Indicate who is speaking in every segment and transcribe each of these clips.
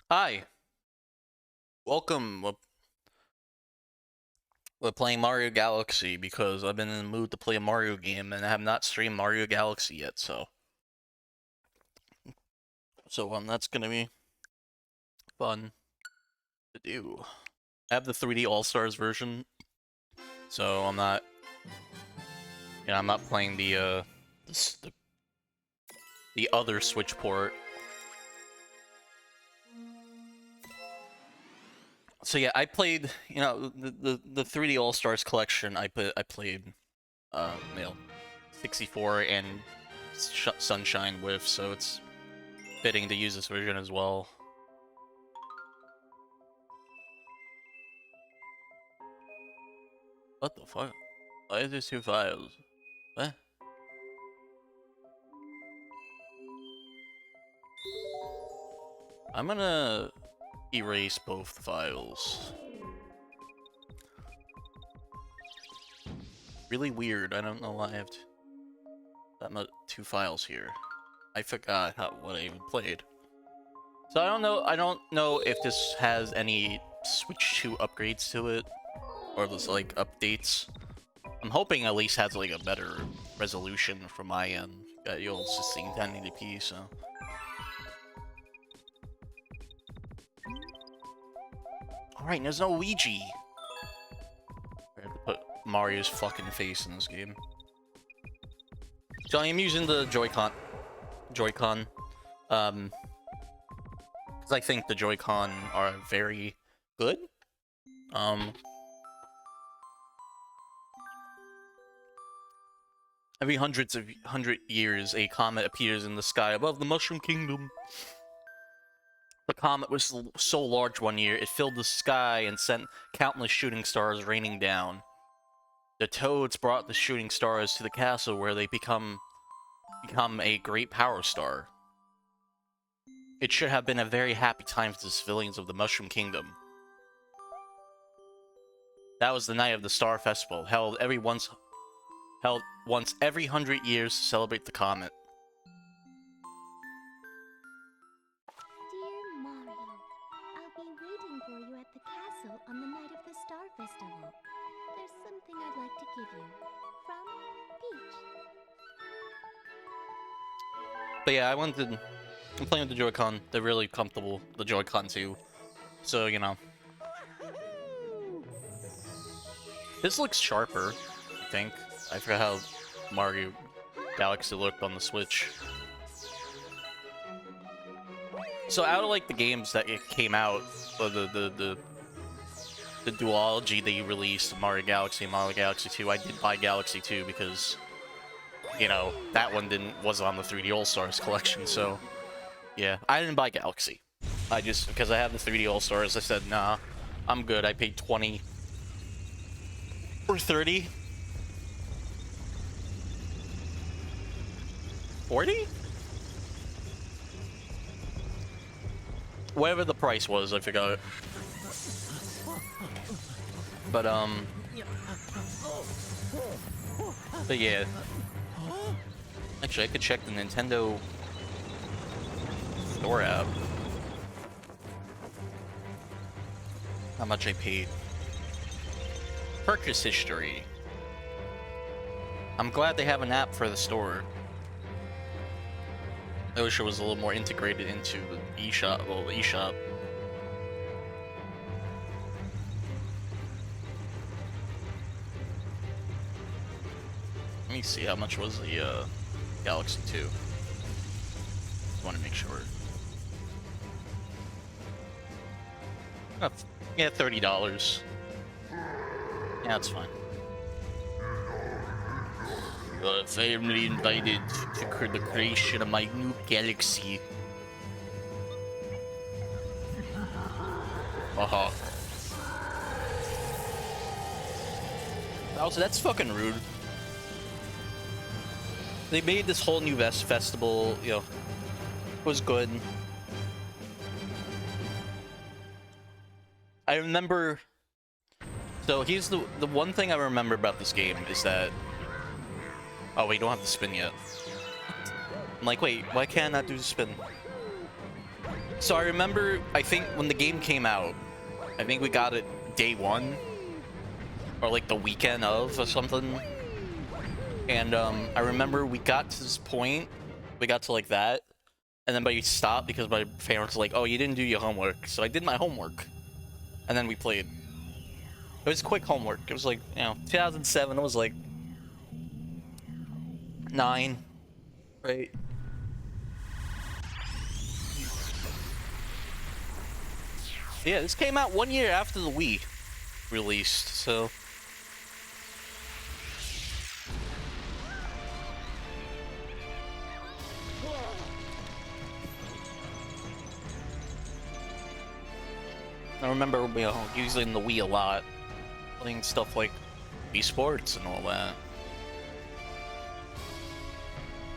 Speaker 1: Hi, welcome. We're playing Mario Galaxy because I've been in the mood to play a Mario game and I have not streamed Mario Galaxy yet, so that's gonna be fun to do. I have the 3D All-Stars version, so I'm not playing the other Switch port. So yeah, I played, the 3D All-Stars collection. I played, 64 and Sunshine with, so it's fitting to use this version as well. What the fuck? Why is there two files? What? I'm gonna erase both files. Really weird. I don't know why I have two files here. I forgot what I even played. So I don't know if this has any Switch 2 upgrades to it, or just like updates. I'm hoping at least has like a better resolution from my end. Got the old 161080p, so. Alright, there's no Ouija. I have to put Mario's fucking face in this game. So I am using the Joy-Con. Because I think the Joy-Con are very good. Every hundred years, a comet appears in the sky above the Mushroom Kingdom. The comet was so large one year, it filled the sky and sent countless shooting stars raining down. The Toads brought the shooting stars to the castle where they become a great power star. It should have been a very happy time for the civilians of the Mushroom Kingdom. That was the night of the Star Festival, held once every 100 years to celebrate the comet.
Speaker 2: Dear Mario, I'll be waiting for you at the castle on the night of the Star Festival. There's something I'd like to give you. From Peach.
Speaker 1: But yeah, I'm playing with the Joy-Con. They're really comfortable, the Joy-Con too. So, you know. This looks sharper, I think. I forgot how Mario Galaxy looked on the Switch. So out of like the games that it came out, the duology they released, Mario Galaxy and Mario Galaxy 2, I did buy Galaxy 2 because, you know, that one wasn't on the 3D All-Stars collection, so yeah, I didn't buy Galaxy. Because I have the 3D All-Stars, I said, nah, I'm good. I paid 20 or 30. 40? Whatever the price was, I forgot. But yeah. Actually, I could check the Nintendo Store app. How much I paid. Purchase history. I'm glad they have an app for the store. I wish it was a little more integrated into the eShop. Well, the eShop. Let me see how much was the Galaxy 2. Just want to make sure. Yeah, $30. Yeah, that's fine. You're firmly invited to the creation of my new galaxy. Haha. Also, that's fucking rude. They made this whole new festival, you know, was good. I remember. So here's the one thing I remember about this game is that. Oh wait, don't have to spin yet. I'm like, wait, why can't I do the spin? So I remember, I think when the game came out, I think we got it day one, or like the weekend of or something. And I remember we got to this point, we got to like that, and then we stopped because my parents were like, "Oh, you didn't do your homework." So I did my homework, and then we played. It was quick homework. It was like, 2007. It was like 9, right? Yeah, this came out 1 year after the Wii released, so. I remember, using the Wii a lot, playing stuff like Wii Sports and all that.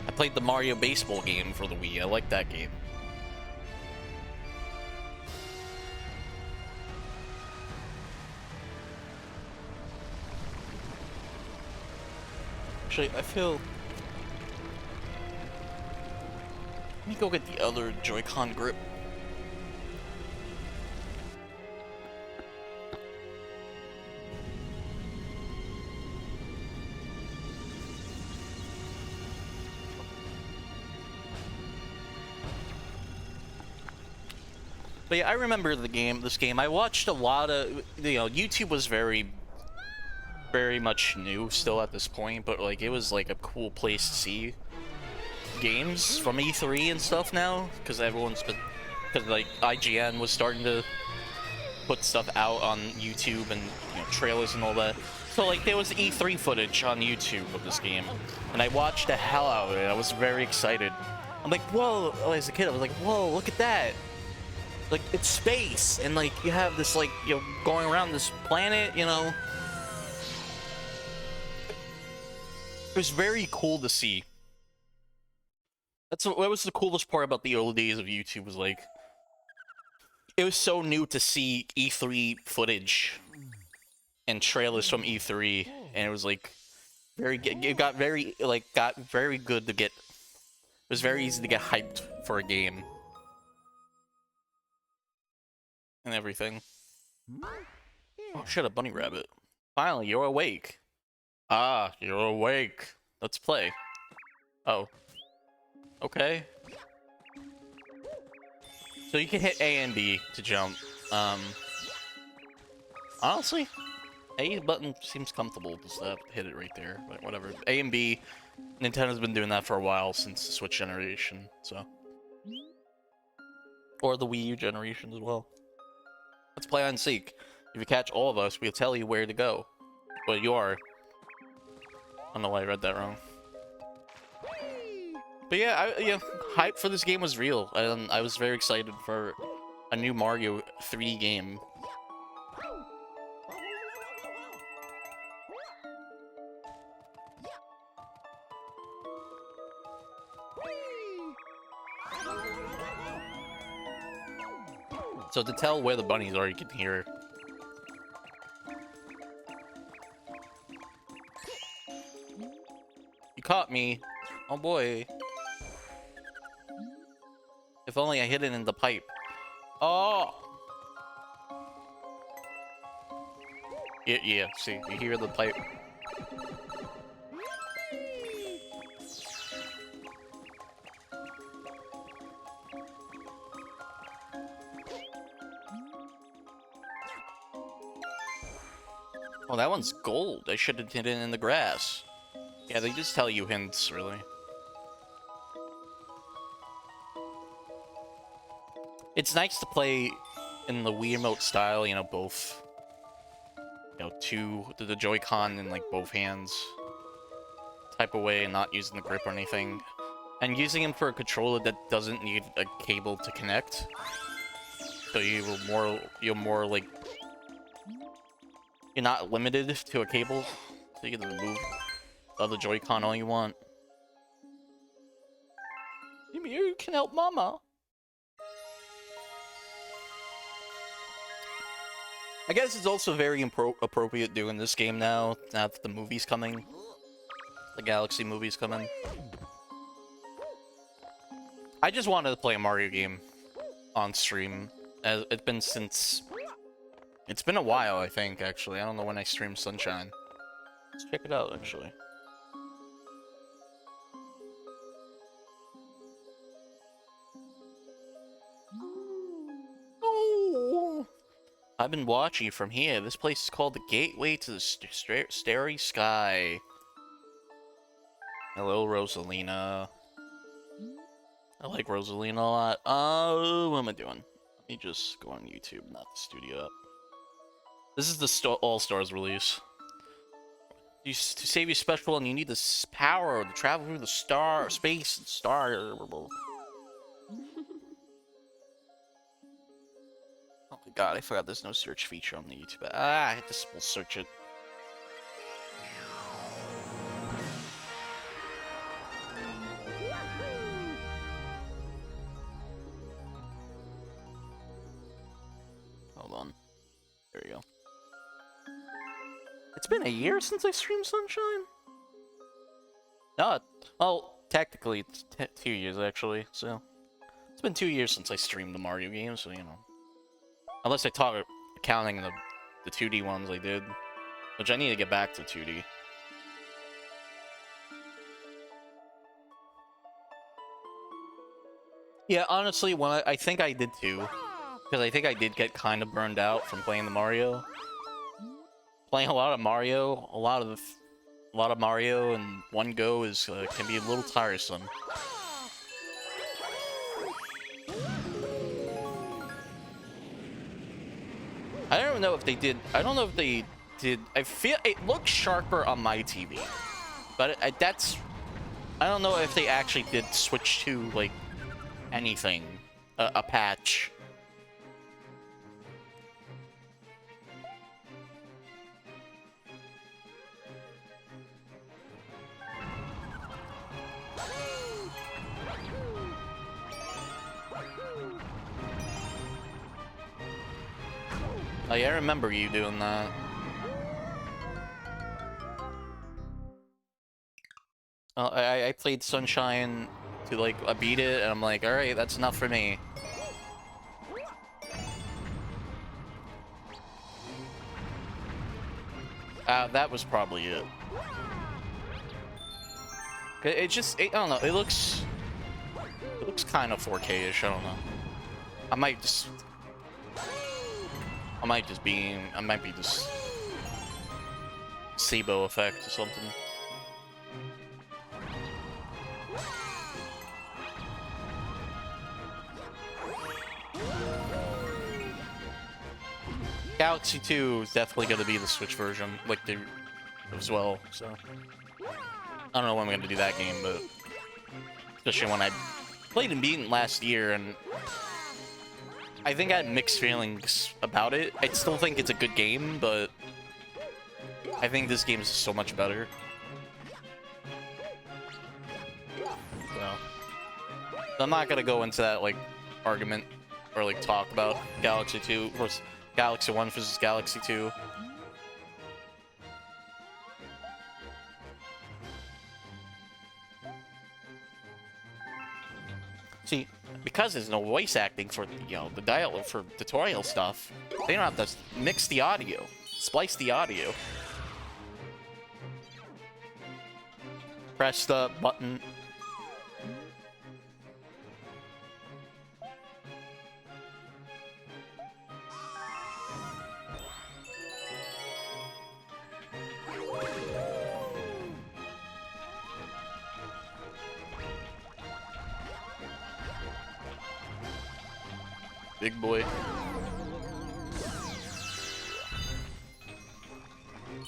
Speaker 1: I played the Mario Baseball game for the Wii. I like that game. Actually, I feel... Let me go get the other Joy-Con grip. But yeah, I remember this game. I watched a lot of, YouTube was very much new still at this point, but like it was like a cool place to see games from E3 and stuff now, because like IGN was starting to put stuff out on YouTube and trailers and all that. So like there was E3 footage on YouTube of this game, and I watched the hell out of it. I was very excited. I'm like, whoa! As a kid, I was like, whoa! Look at that! Like, it's space, and like you have this like going around this planet, It was very cool to see. That was the coolest part about the early days of YouTube, was like it was so new to see E3 footage and trailers from E3, and it was like it got very good to get. It was very easy to get hyped for a game and everything. Oh shit, a bunny rabbit. Finally, you're awake. Ah, you're awake. Let's play. Oh. Okay. So you can hit A and B to jump. Honestly, A button seems comfortable, just hit it right there, but whatever. A and B, Nintendo's been doing that for a while, since the Switch generation, so. Or the Wii U generation as well. Let's play on Seek. If you catch all of us, we'll tell you where to go. Well, you are. I don't know why I read that wrong. But yeah, hype for this game was real, and I was very excited for a new Mario 3D game. So to tell where the bunnies are, you can hear. You caught me. Oh boy. If only I hid it in the pipe. Oh! Yeah, see, you hear the pipe. Oh, that one's gold. I should have hid it in the grass. Yeah, they just tell you hints, really. It's nice to play in the Wii Remote style, both, the Joy-Con in, like, both hands type of way, and not using the grip or anything. And using them for a controller that doesn't need a cable to connect. So you're more, like, you're not limited to a cable, so you can move the other Joy-Con all you want. You can help Mama. I guess it's also very appropriate doing this game now that the movie's coming. The Galaxy movie's coming. I just wanted to play a Mario game. on stream. It's been since... It's been a while, I think, actually. I don't know when I streamed Sunshine. Let's check it out, actually. Oh. I've been watching from here. This place is called the Gateway to the Starry Sky. Hello, Rosalina. I like Rosalina a lot. What am I doing? Let me just go on YouTube, not the studio app. This is the All-Stars release. To save your special one, you need this power to travel through the space and star. Oh my god, I forgot there's no search feature on the YouTube. I had to search it. Hold on. There you go. It's been a year since I streamed Sunshine? No, well, technically it's 2 years actually, so... It's been 2 years since I streamed the Mario games, so you know. Unless I talk counting the 2D ones I did. Which I need to get back to 2D. Yeah, honestly, I think I did too. Because I think I did get kind of burned out from playing the Mario. Playing a lot of Mario, a lot of Mario in one go is can be a little tiresome. I don't know if they did. I don't know if they did. I feel it looks sharper on my TV, but that's. I don't know if they actually did switch to like anything, a patch. Oh, yeah, I remember you doing that. I played Sunshine to like beat it, and I'm like, all right, that's enough for me. That was probably it. I don't know. It looks kind of 4K-ish. I don't know. I might be just SIBO effect or something. Galaxy 2 is definitely going to be the Switch version, like as well, so... I don't know when I'm going to do that game, but... Especially when I played and beat it last year, and... I think I had mixed feelings about it. I still think it's a good game, but... I think this game is so much better. So... I'm not going to go into that, like, argument, or, like, talk about Galaxy 2 versus... Galaxy 1 versus Galaxy 2. See, because there's no voice acting for, you know, the dialogue for tutorial stuff, they don't have to mix the audio, splice the audio. Press the button. Big boy.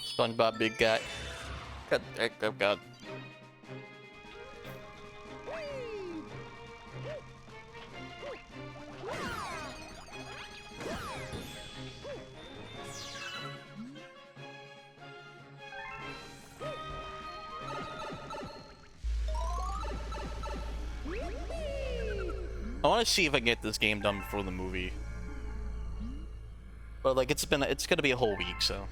Speaker 1: SpongeBob, big guy. God, oh God. I want to see if I can get this game done before the movie. But like it's gonna be a whole week, so.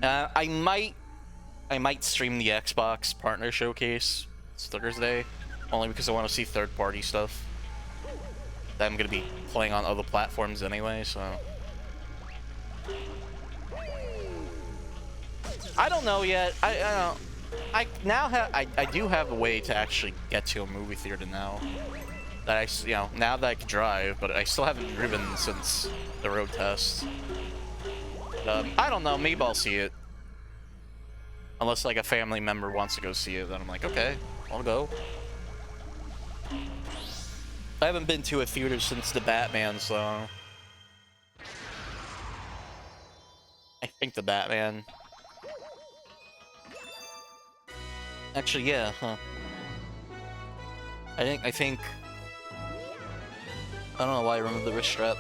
Speaker 1: I might I might stream the Xbox Partner Showcase. It's Thursday, only because I want to see third-party stuff that I'm gonna be playing on other platforms anyway. So I don't know yet. I don't. I now have. I do have a way to actually get to a movie theater now. That now that I can drive, but I still haven't driven since the road test. I don't know. Maybe I'll see it. Unless like a family member wants to go see it, then I'm like, okay, I'll go. I haven't been to a theater since the Batman, so I think the Batman. Actually, yeah, huh? I think. I don't know why I remember the wrist strap.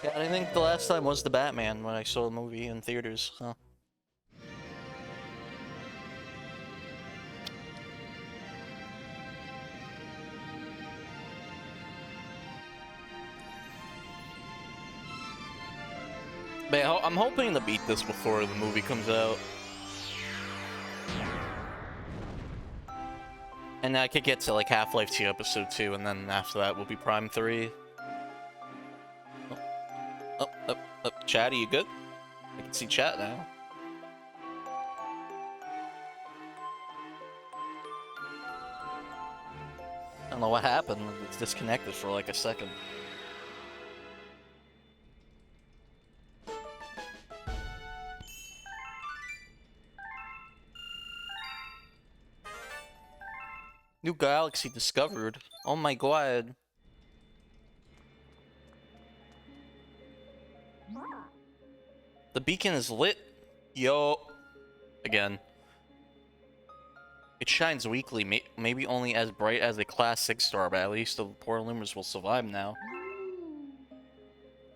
Speaker 1: Yeah, I think the last time was the Batman when I saw a movie in theaters, huh? But I'm hoping to beat this before the movie comes out. And I could get to like Half-Life 2 Episode 2, and then after that will be Prime 3. Oh, chat, are you good? I can see chat now. I don't know what happened. It's disconnected for like a second. New galaxy discovered. Oh my god. The beacon is lit. Yo. Again. It shines weakly, maybe only as bright as a Class 6 star, but at least the poor Lumers will survive now.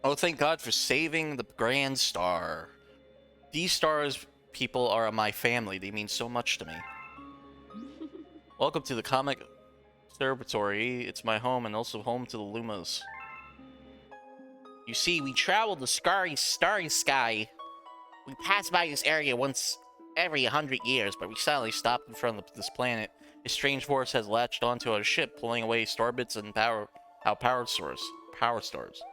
Speaker 1: Oh, thank God for saving the Grand Star. These stars, people, are my family. They mean so much to me. Welcome to the Comic Observatory. It's my home and also home to the Lumas. You see, we travel the starry sky. We pass by this area once every 100 years, but we suddenly stopped in front of this planet. A strange force has latched onto our ship, pulling away star bits and power stars.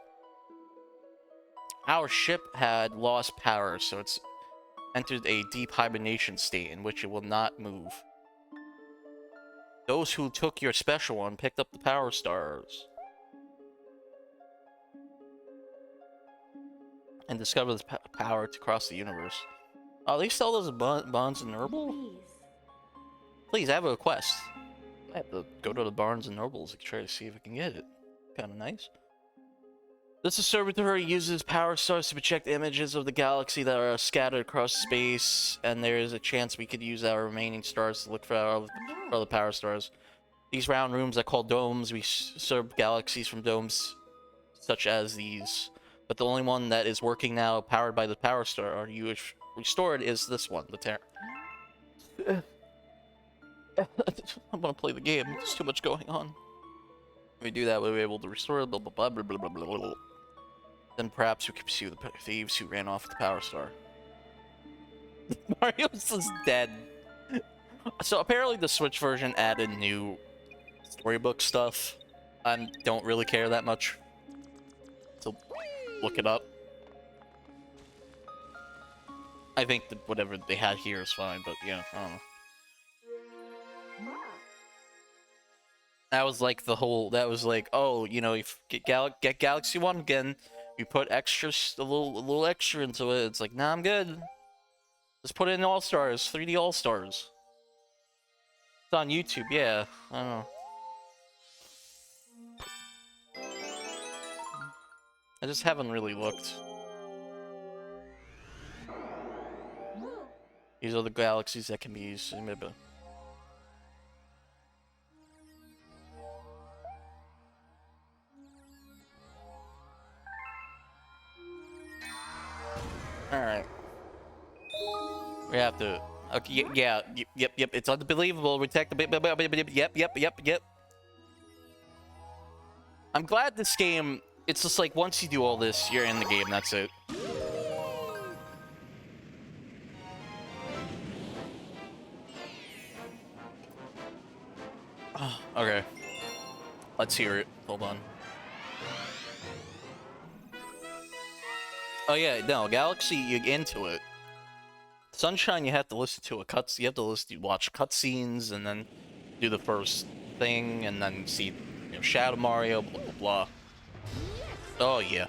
Speaker 1: Our ship had lost power, so it's entered a deep hibernation state in which it will not move. Those who took your special one picked up the power stars and discovered the power to cross the universe. Oh, they sell those Barnes and Noble? Please, I have a request. I have to go to the Barnes and Nobles and try to see if I can get it. Kind of nice. This observatory uses power stars to project images of the galaxy that are scattered across space, and there is a chance we could use our remaining stars to look for our other power stars. These round rooms are called domes. We serve galaxies from domes such as these, but the only one that is working now, powered by the power star you restored, is this one, the Terra. I want to play the game. There's too much going on. If we do that, we'll be able to restore blah blah blah blah blah blah blah blah. Then perhaps we can pursue the thieves who ran off with the power star. Mario's is dead. So apparently the Switch version added new storybook stuff. I don't really care that much to look it up. I think that whatever they had here is fine, but yeah, I don't know. That was like the whole. That was like, oh, you know, if get Galaxy 1 again, you put extra, a little extra into it. It's like, nah, I'm good. Let's put it in All Stars, 3D All Stars. It's on YouTube, yeah. I don't know. I just haven't really looked. These are the galaxies that can be used. Alright. We have to. Okay, yeah, yep. It's unbelievable. We take the. Yep. I'm glad this game. It's just like once you do all this, you're in the game. That's it. Okay. Let's hear it. Hold on. Oh yeah, no, Galaxy, you get into it. Sunshine, you have to listen to you have to watch cutscenes, and then do the first thing, and then see, Shadow Mario, blah blah blah. Oh yeah.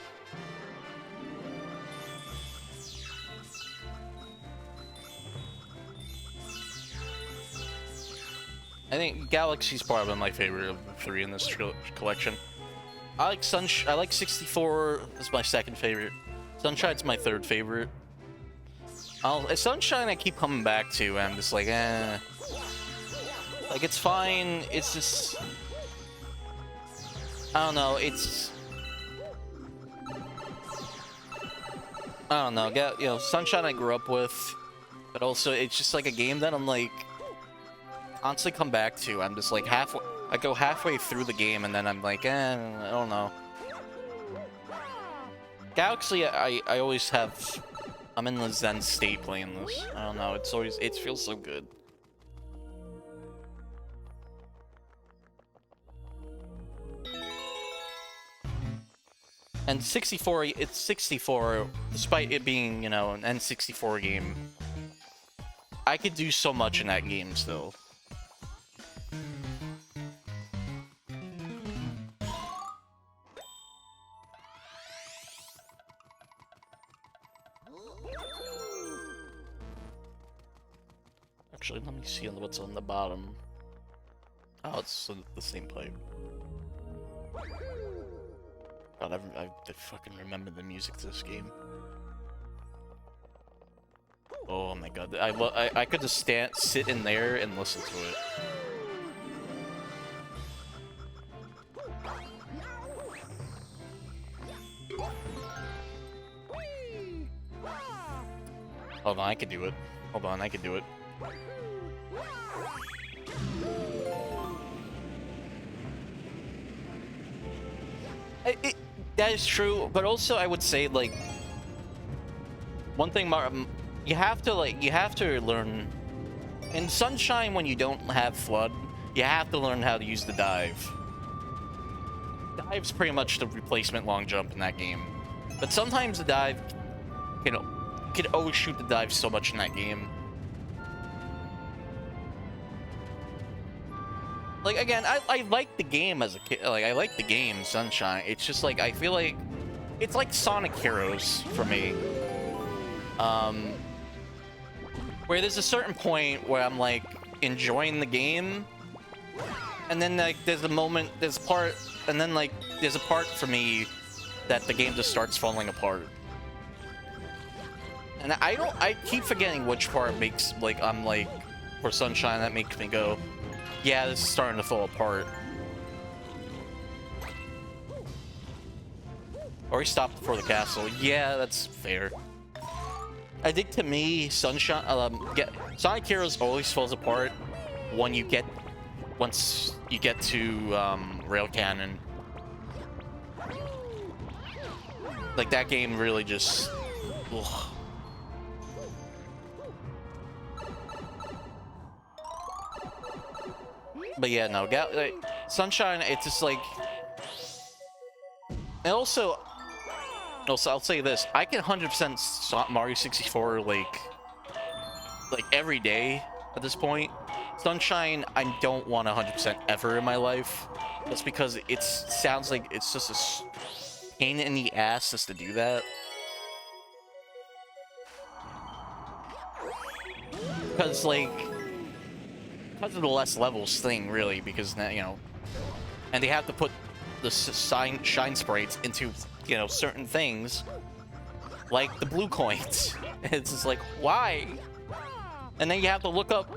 Speaker 1: I think Galaxy's probably my favorite of the three in this collection. I like 64 is my second favorite. Sunshine's my third favorite. Sunshine I keep coming back to, and I'm just like, eh. Like, it's fine, it's just... I don't know, it's... I don't know, Sunshine I grew up with, but also it's just like a game that I'm like... constantly come back to. I'm just like I go halfway through the game and then I'm like, I don't know. Galaxy, I always have, I'm in the Zen state playing this. I don't know, it feels so good. And 64, it's 64, despite it being, an N64 game. I could do so much in that game still. Actually, let me see what's on the bottom. Oh, it's the same pipe. God, I fucking remember the music to this game. Oh my god, I could just sit in there and listen to it. Hold on, I can do it. Hold on, I can do it. That is true, but also I would say, like, one thing, you have to learn in Sunshine when you don't have Flood, you have to learn how to use the dive. Dive's pretty much the replacement long jump in that game, but sometimes the dive, you can always shoot the dive so much in that game. Like, again, I like the game as a kid. Like, I like the game, Sunshine. It's just, like, I feel like... It's like Sonic Heroes for me. Where there's a certain point where I'm, like, enjoying the game. And then, like, there's a part for me that the game just starts falling apart. And I keep forgetting which part makes, like, I'm, like, for Sunshine that makes me go... Yeah, this is starting to fall apart. Or he stopped before the castle. Yeah, that's fair. I think to me, Sonic Heroes always falls apart once you get to Rail Cannon. Like, that game really just... Ugh. But yeah, no, Sunshine, it's just like... And also, I'll say this, I can 100% Mario 64, like every day at this point. Sunshine, I don't want 100% ever in my life. That's because it sounds like it's just a pain in the ass just to do that. Because, like... Because of the less levels thing, really, because now, and they have to put the shine sprites into, certain things, like the blue coins. It's just like, why? And then you have to look up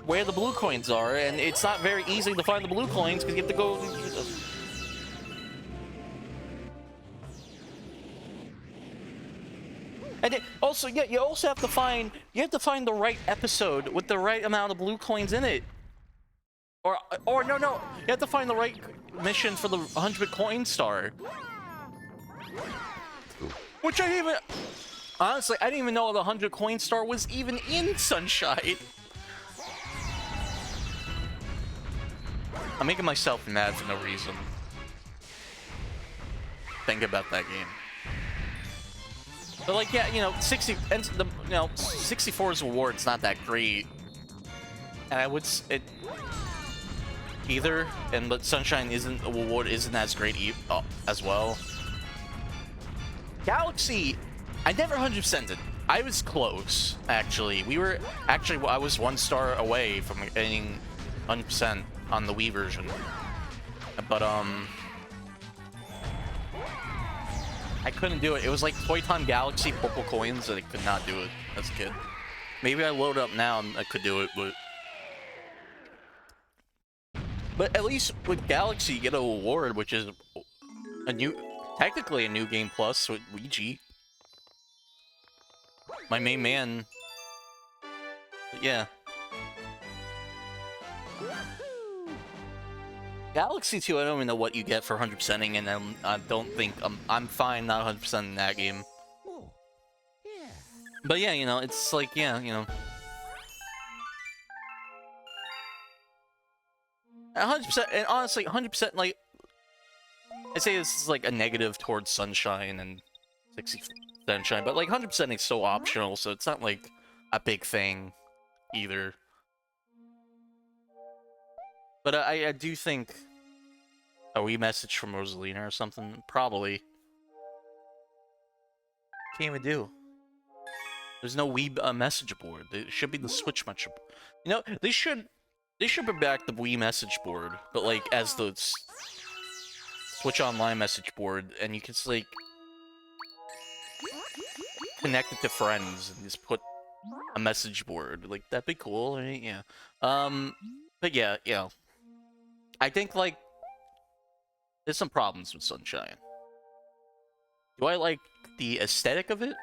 Speaker 1: where the blue coins are, and it's not very easy to find the blue coins because you have to go. And also, yeah, you also have to find the right episode with the right amount of blue coins in it. Or no, you have to find the right mission for the 100 coin star. Which honestly, I didn't even know the 100 coin star was even in Sunshine. I'm making myself mad for no reason. Think about that game. But like, yeah, you know, 64's award's not that great, and I would either. And but Sunshine award isn't as great as well. Galaxy, I never 100%'d it. I was close, actually. I was 1 star away from getting 100% on the Wii version. But, I couldn't do it. It was like Toy Time Galaxy purple coins that I could not do it as a kid. Maybe I load up now and I could do it, but at least with Galaxy, you get an award, which is technically a new game plus with Luigi. My main man. But yeah. Galaxy 2, I don't even know what you get for 100%ing, and I don't think I'm fine not 100% in that game. But yeah, you know, it's like, yeah, you know. 100%, and honestly, 100%, like, I say this is like a negative towards Sunshine and 60 Sunshine, but like 100% is so optional, so it's not like a big thing either. But I do think a wee message from Rosalina or something, probably. Can't even do. There's no Wii message board. It should be the Switch message. You know, they should bring back the Wii message board, but like as the Switch Online message board, and you can just like connect it to friends and just put a message board. Like that'd be cool, right? Yeah. But yeah, you know, I think like there's some problems with Sunshine. Do I like the aesthetic of it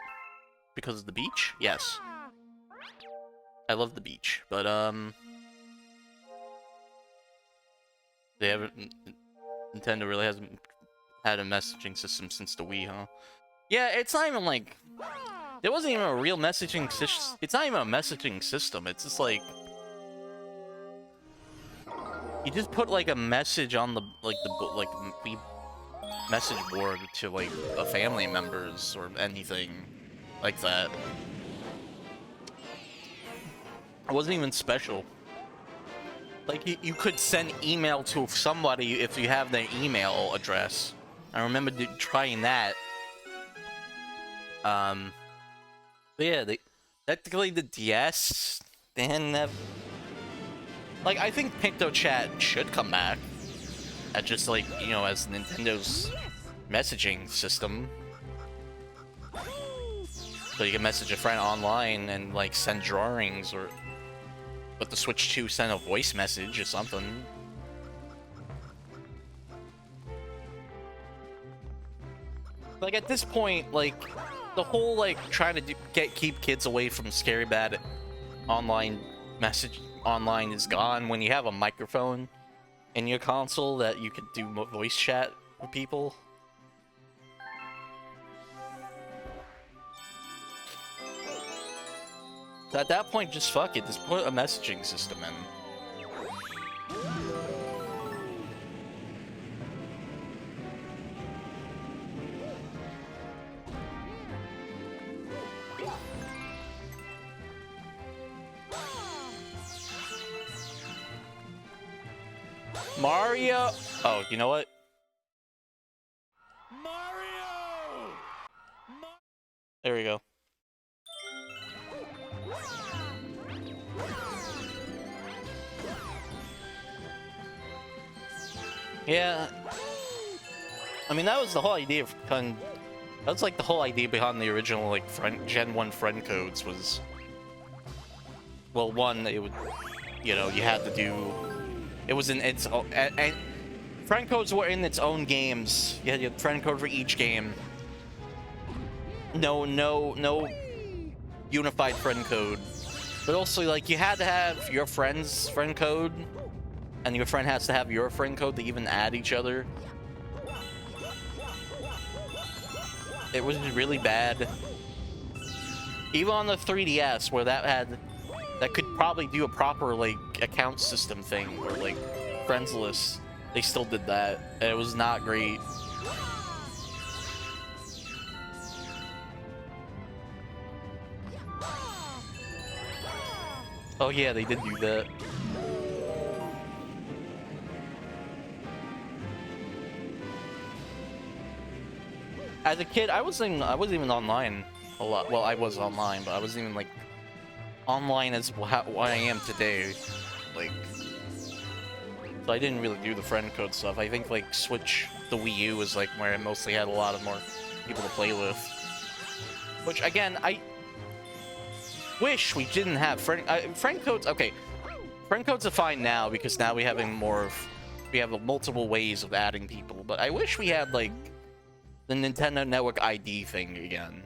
Speaker 1: because of the beach? Yes. I love the beach, but they haven't. Nintendo really hasn't had a messaging system since the Wii, huh? Yeah, it's not even like there wasn't even a real messaging system. It's not even a messaging system. It's just like you just put like a message on the Wii message board to like a family members or anything like that. It wasn't even special. Like you could send email to somebody if you have their email address. I remember trying that. But yeah, technically the DS didn't have. Like I think Pinto Chat should come back. At just like, you know, as Nintendo's messaging system. So you can message a friend online and like send drawings, or with the Switch 2 send a voice message or something. Like at this point, like the whole like trying to keep kids away from scary bad online is gone when you have a microphone in your console that you could do voice chat with people. So at that point, just fuck it. Just put a messaging system in. Mario. Oh, you know what? Mario. There we go. Yeah. I mean, that was the whole idea of that's like the whole idea behind the original like Gen 1 friend codes was, well, one, it would, you know, you had to do. It was in its own, and friend codes were in its own games. You had your friend code for each game. No unified friend code. But also, like, you had to have your friend's friend code, and your friend has to have your friend code to even add each other. It was really bad. Even on the 3DS, where that could probably do a proper like account system thing, or like friends list, they still did that, and it was not great. Oh yeah, they did do that. As a kid, I wasn't even online a lot. Well, I was online, but I wasn't even like online as what I am today. Like, so I didn't really do the friend code stuff. I think like Switch, the Wii U was like where I mostly had a lot of more people to play with. Which again, I wish we didn't have friend codes. Okay, friend codes are fine now because now we have multiple ways of adding people. But I wish we had like the Nintendo Network ID thing again.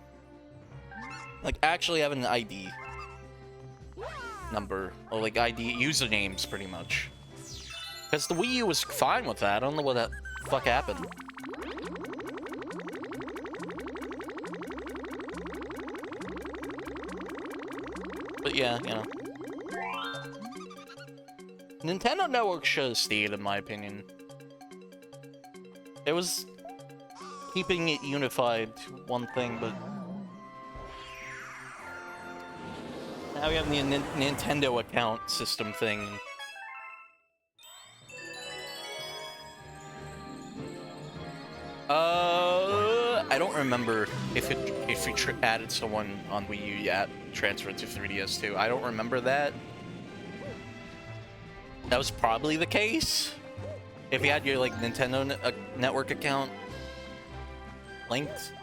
Speaker 1: Like actually having an ID number or like ID usernames pretty much. Because the Wii U was fine with that. I don't know what the fuck happened. But yeah, you know. Nintendo Network should have stayed, in my opinion. It was keeping it unified to one thing, but now we have the Nintendo account system thing. I don't remember if we added someone on Wii U yet, transferred to 3DS too. I don't remember that. That was probably the case. If you had your like Nintendo Network account linked.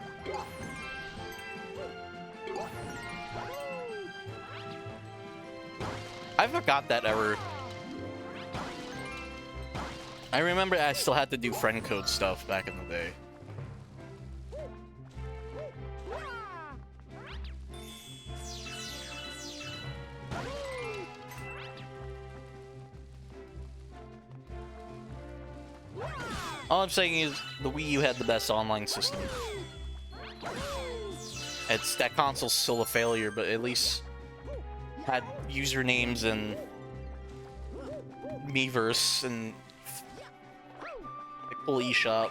Speaker 1: I forgot that ever. I remember I still had to do friend code stuff back in the day. All I'm saying is the Wii U had the best online system. That console's still a failure, but at least had usernames and Miiverse and a cool eShop.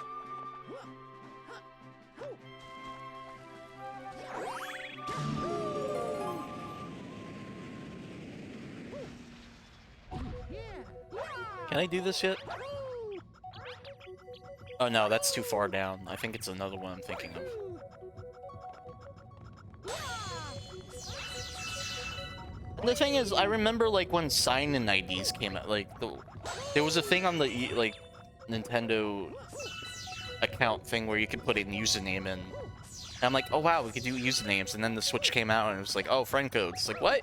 Speaker 1: Can I do this yet? Oh no, that's too far down. I think it's another one I'm thinking of. And the thing is, I remember like when sign-in IDs came out, like there was a thing on the like Nintendo account thing where you could put a username in. And I'm like, oh wow, we could do usernames. And then the Switch came out and it was like, oh, friend codes. It's like, what?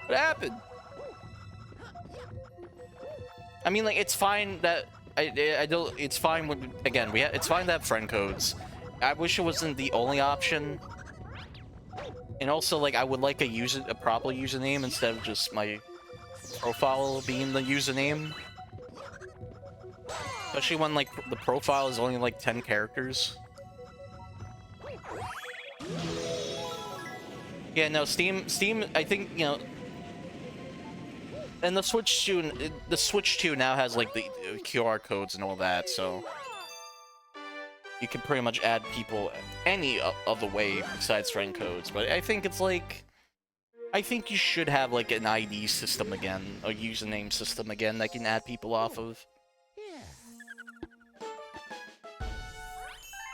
Speaker 1: What happened? I mean, like, it's fine that I don't. It's fine when again it's fine to have friend codes. I wish it wasn't the only option. And also, like, I would like a proper username instead of just my profile being the username. Especially when like the profile is only like 10 characters. Yeah, no, Steam. I think and the Switch 2 now has like the QR codes and all that, so you can pretty much add people any other way besides friend codes. But I think it's like, I think you should have like an ID system again, a username system again that can add people off of.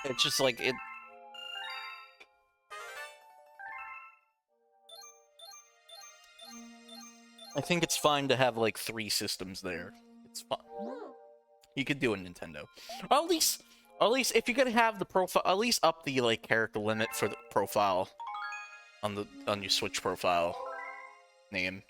Speaker 1: It's just like it. I think it's fine to have like 3 systems there. It's fun. You could do a Nintendo, or at least if you're gonna have the profile, at least up the like character limit for the profile on your Switch profile name.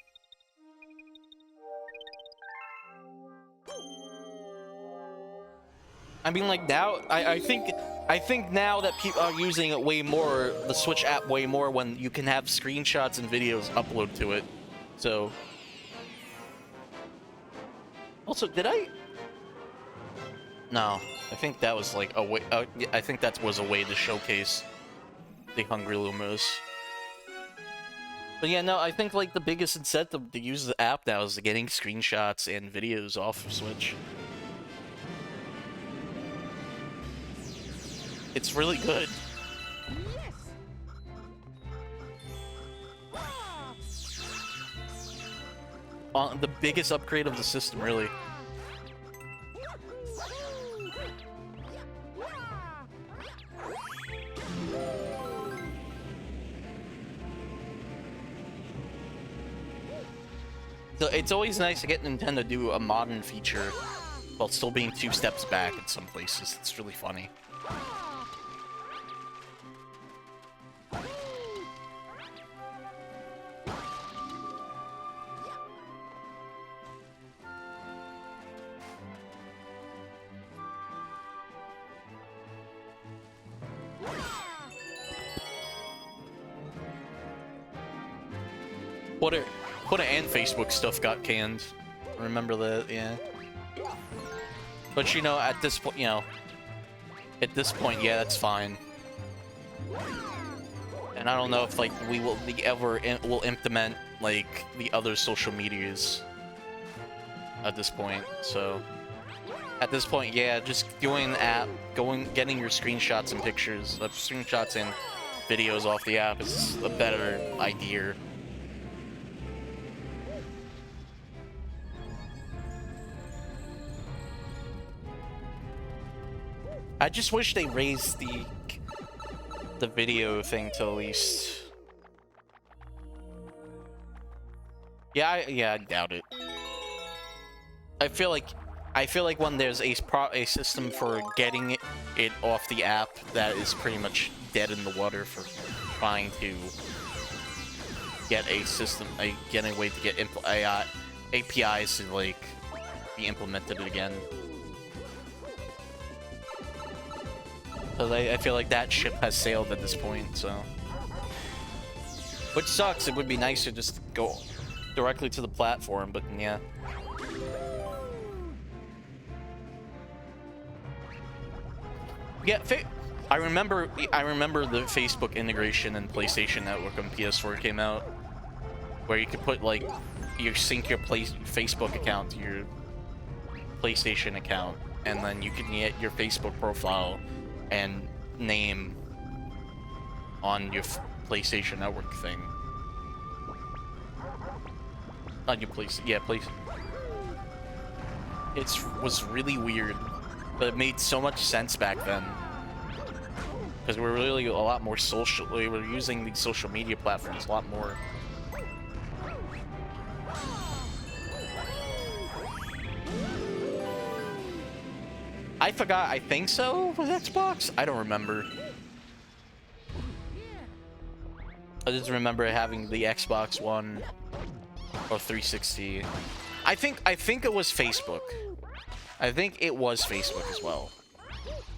Speaker 1: I mean, like now, I think now that people are using it way more, the Switch app way more, when you can have screenshots and videos upload to it. So, also, did I? No, I think that was like a way. I think that was a way to showcase the Hungry Lumas. But yeah, no, I think like the biggest incentive to use the app now is getting screenshots and videos off of Switch. It's really good. The biggest upgrade of the system, really. So it's always nice to get Nintendo to do a modern feature while still being 2 steps back in some places. It's really funny. Twitter and Facebook stuff got canned. Remember that, yeah. But you know, at this point, yeah, that's fine. And I don't know if like we will will implement like the other social medias at this point. So at this point, yeah, just doing the app, getting your screenshots and pictures, screenshots and videos off the app is a better idea. I just wish they raised the video thing to at least. Yeah, I doubt it. I feel like when there's a system for getting it off the app, that is pretty much dead in the water for trying to get a system, get a way to get APIs to like be implemented again. I feel like that ship has sailed at this point, so. Which sucks, it would be nice to just go directly to the platform, but yeah. Yeah, I remember the Facebook integration in PlayStation Network when PS4 came out, where you could put like, you sync your Facebook account to your PlayStation account, and then you can get your Facebook profile and name on your PlayStation Network thing. On your It was really weird, but it made so much sense back then. Because we were really a lot more social. We were using these social media platforms a lot more. I forgot, I think so with Xbox? I don't remember. I just remember having the Xbox One or 360. I think it was Facebook. I think it was Facebook as well.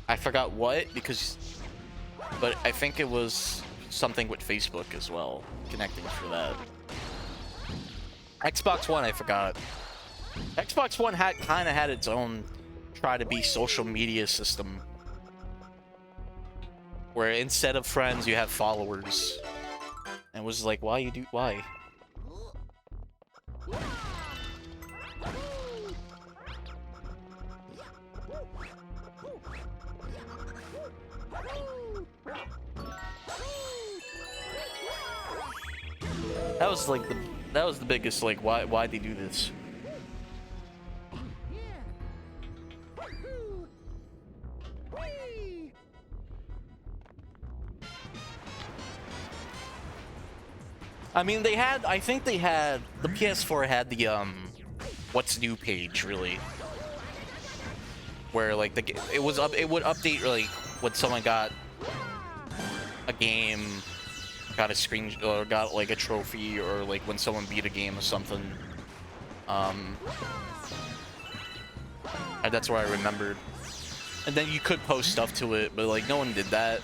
Speaker 1: I forgot what, but I think it was something with Facebook as well, connecting for that. Xbox One, I forgot. Xbox One kind of had its own try to be social media system, where instead of friends you have followers, and it was like, why? That was the biggest, like, why they do this. I mean, I think the PS4 had the, what's new page, really. Where, like, it would update, like, when someone got a game, got a screen, or got, like, a trophy, or, like, when someone beat a game or something. And that's where I remembered. And then you could post stuff to it, but, like, no one did that.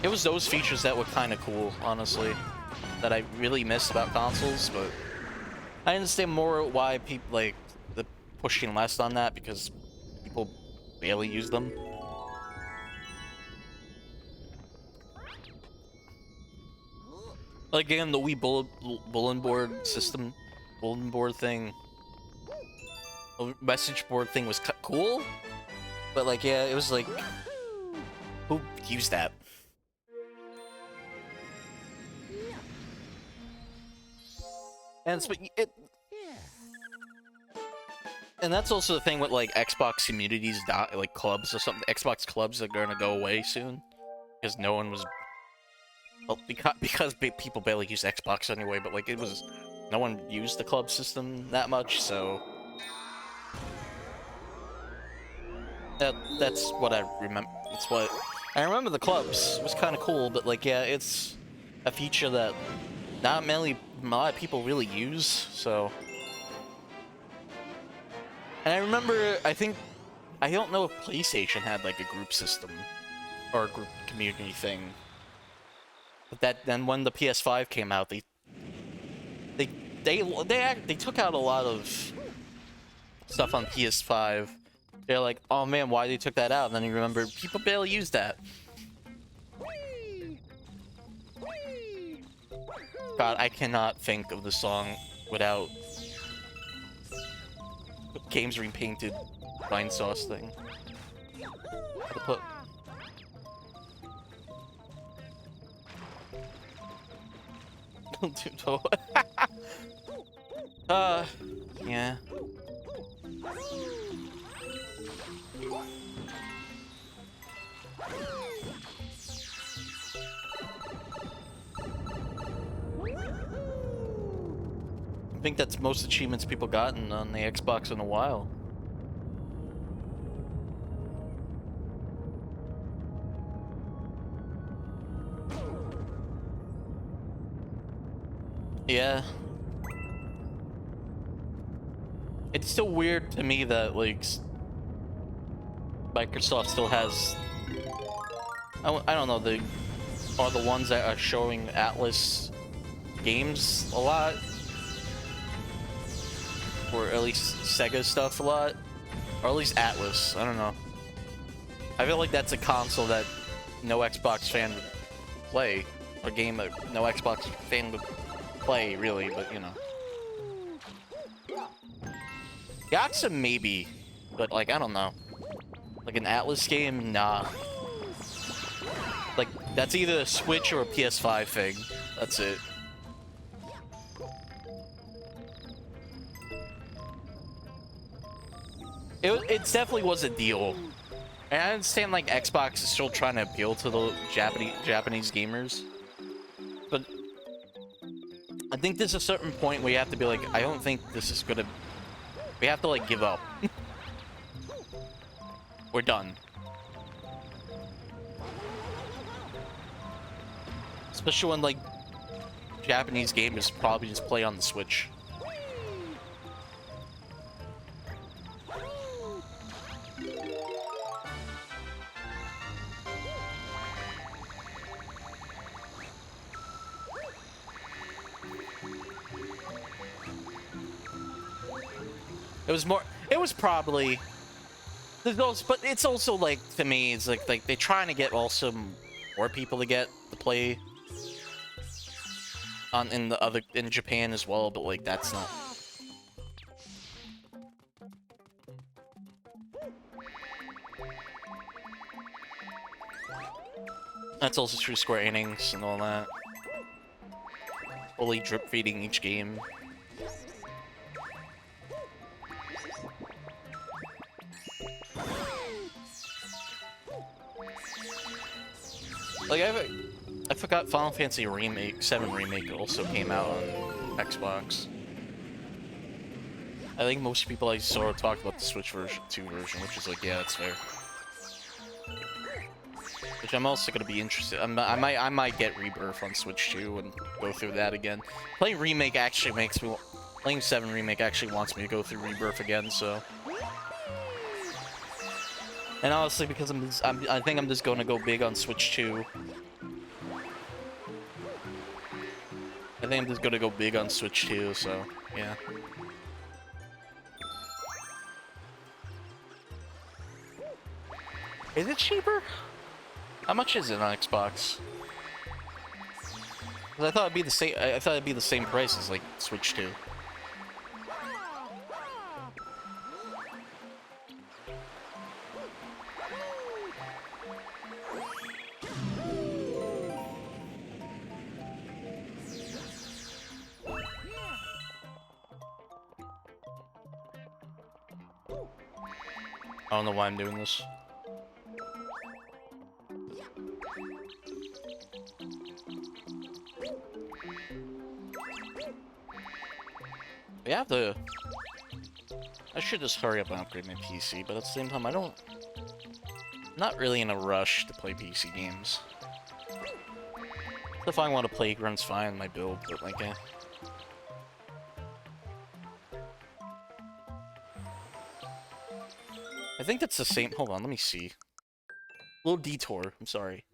Speaker 1: It was those features that were kind of cool, honestly, that I really missed about consoles, but I understand more why people, like, the pushing less on that, because people barely use them. Like, again, the Wii bulletin board system, bulletin board thing, message board thing was cool, but like, yeah, it was like, who used that? And and that's also the thing with like Xbox communities, like clubs or something. Xbox clubs are gonna go away soon because no one was. Well, because people barely use Xbox anyway, but like no one used the club system that much, so that's what I remember. That's what I remember. The clubs was kind of cool, but like, yeah, it's a feature that not many a lot of people really use. So, and I remember, I don't know if PlayStation had like a group system or a group community thing. But then when the PS5 came out, they took out a lot of stuff on PS5. They're like, oh man, why they took that out? And then you remember people barely use that. God, I cannot think of the song without Games Repainted Vine Sauce thing. How to put. Yeah. I think that's most achievements people gotten on the Xbox in a while. Yeah. It's still weird to me that, like, Microsoft still has... I don't know, are the ones that are showing Atlas games a lot? Or at least Sega stuff a lot? Or at least Atlas, I don't know. I feel like that's a console that no Xbox fan would play. Or game that no Xbox fan would play, really, but you know. Yakuza maybe, but like, I don't know. Like an Atlas game? Nah. Like, that's either a Switch or a PS5 thing. That's it. It definitely was a deal. And I understand, like, Xbox is still trying to appeal to the Japanese gamers. But I think there's a certain point where you have to be like, I don't think this is gonna... We have to, like, give up. We're done. Especially when, like, Japanese gamers probably just play on the Switch. It was probably... But it's also, like, to me, it's like they're trying to get also more people to play in Japan as well, but like that's not. That's also true Square Enix and all that. Fully drip feeding each game. Like I forgot Final Fantasy VII Remake also came out on Xbox. I think most people I saw talked about the Switch 2 version, which is like, yeah, that's fair. Which I'm also gonna be interested. I might get Rebirth on Switch 2 and go through that again. Playing 7 Remake actually wants me to go through Rebirth again, so. And honestly, because I think I'm just gonna go big on Switch 2. I think I'm just gonna go big on Switch 2, so yeah. Is it cheaper? How much is it on Xbox? 'Cause I thought it'd be the same. I thought it'd be the same price as like Switch 2. I don't know why I'm doing this. We have to... I should just hurry up and upgrade my PC, but at the same time, I'm not really in a rush to play PC games. If I want to play, runs fine, my build, but like, eh. I think that's the same. Hold on, let me see. Little detour. I'm sorry.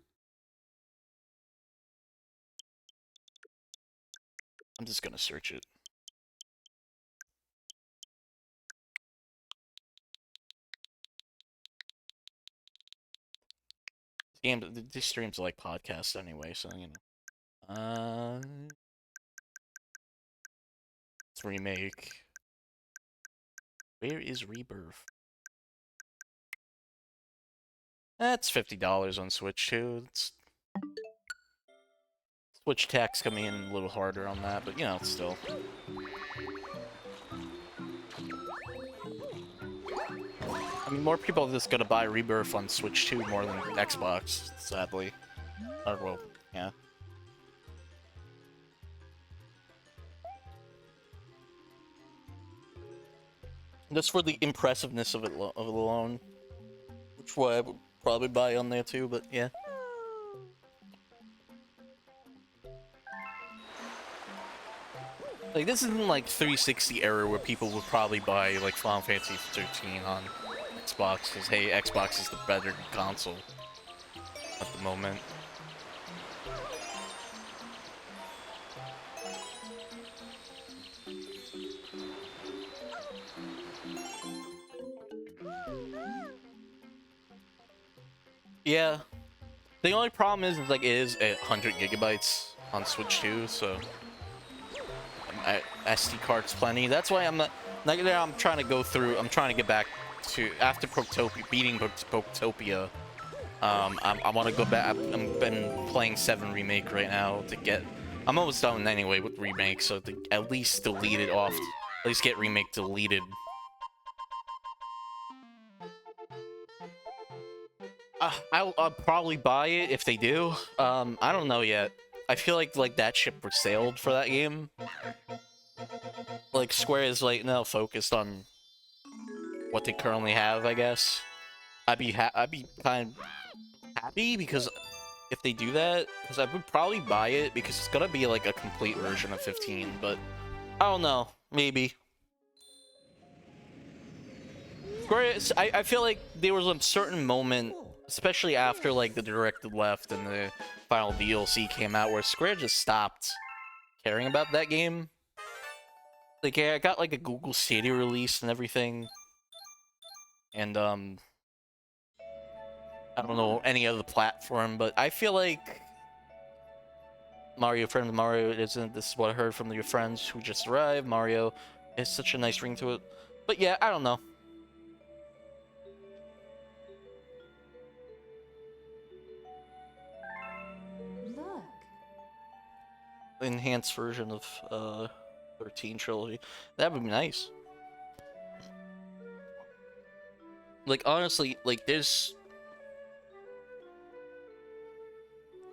Speaker 1: I'm just gonna search it. These streams are like podcasts anyway, so you know. Let's remake. Where is Rebirth? That's $50 on Switch too. It's... Switch tax coming in a little harder on that, but you know, still. I mean, more people are just gonna buy Rebirth on Switch 2 more than Xbox, sadly. Or, well, yeah. Just for the impressiveness of it alone. Which why I would probably buy on there too, but yeah. Like, this isn't like 360 era where people would probably buy like Final Fantasy 13 on Xbox, because hey, Xbox is the better console at the moment. Yeah. The only problem is like it is 100 gigabytes on Switch 2, so SD card's plenty. That's why I'm not I'm trying to go through. I'm trying to get back to after beating Protopia. I want to go back. I've been playing 7 Remake right now to get. I'm almost done anyway with Remake, so to at least delete it off. At least get Remake deleted. I'll probably buy it if they do. I don't know yet. I feel like that ship was sailed for that game. Like Square is like now focused on what they currently have, I guess. I'd be kind of happy because if they do that, because I would probably buy it because it's gonna be like a complete version of 15. But I don't know, maybe. Square, I feel like there was a certain moment, especially after like the directed left and the final DLC came out, where Square just stopped caring about that game. Like, yeah, I got like a Google Stadia release and everything, and I don't know any other platform, but I feel like Friend of Mario isn't. This is what I heard from your friends who just arrived. Mario has such a nice ring to it, but yeah, I don't know. Enhanced version of 13 trilogy. That would be nice. Like, honestly, like this,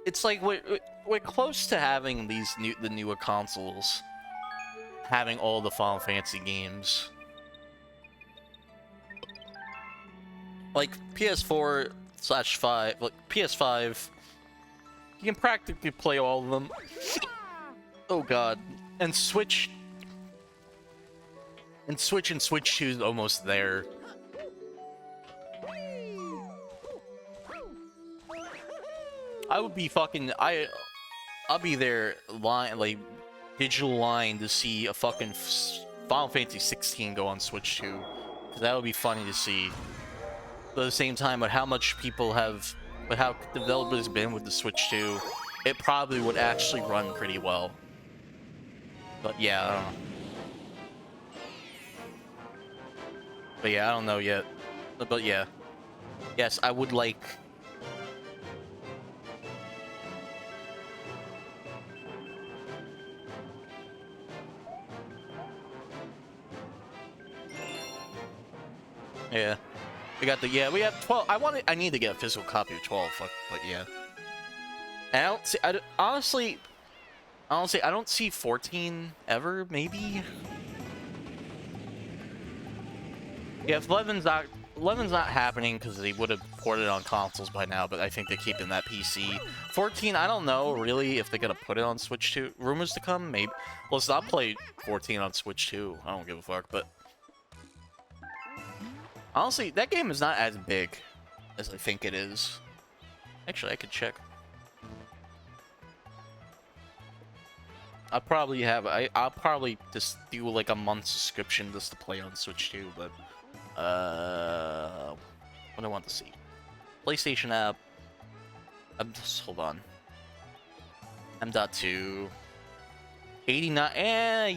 Speaker 1: it's like we're close to having the newer consoles having all the Final Fantasy games. Like PS4/5, like PS5, you can practically play all of them. Oh god. And Switch and Switch 2 is almost there. I would be fucking I'll be there like digital line to see a fucking Final Fantasy 16 go on Switch 2. Cause that would be funny to see. But at the same time, with how much people have, with how developers have been with the Switch 2, it probably would actually run pretty well. But yeah, I don't know. But yeah, I don't know yet. But yeah. Yes, I would like... Yeah. We got the... Yeah, we have 12... I need to get a physical copy of 12, but yeah. And I don't see... honestly, I don't see 14 ever, maybe? Yeah, if 11's not happening because they would have ported it on consoles by now, but I think they're keeping that PC. 14, I don't know, really, if they're gonna put it on Switch 2. Rumors to come? Maybe. Well, let's not play 14 on Switch 2. I don't give a fuck, but... Honestly, that game is not as big as I think it is. Actually, I could check. I'll probably just do like a month subscription just to play on Switch 2, but... what do I want to see? PlayStation app. Hold on. M.2. 89.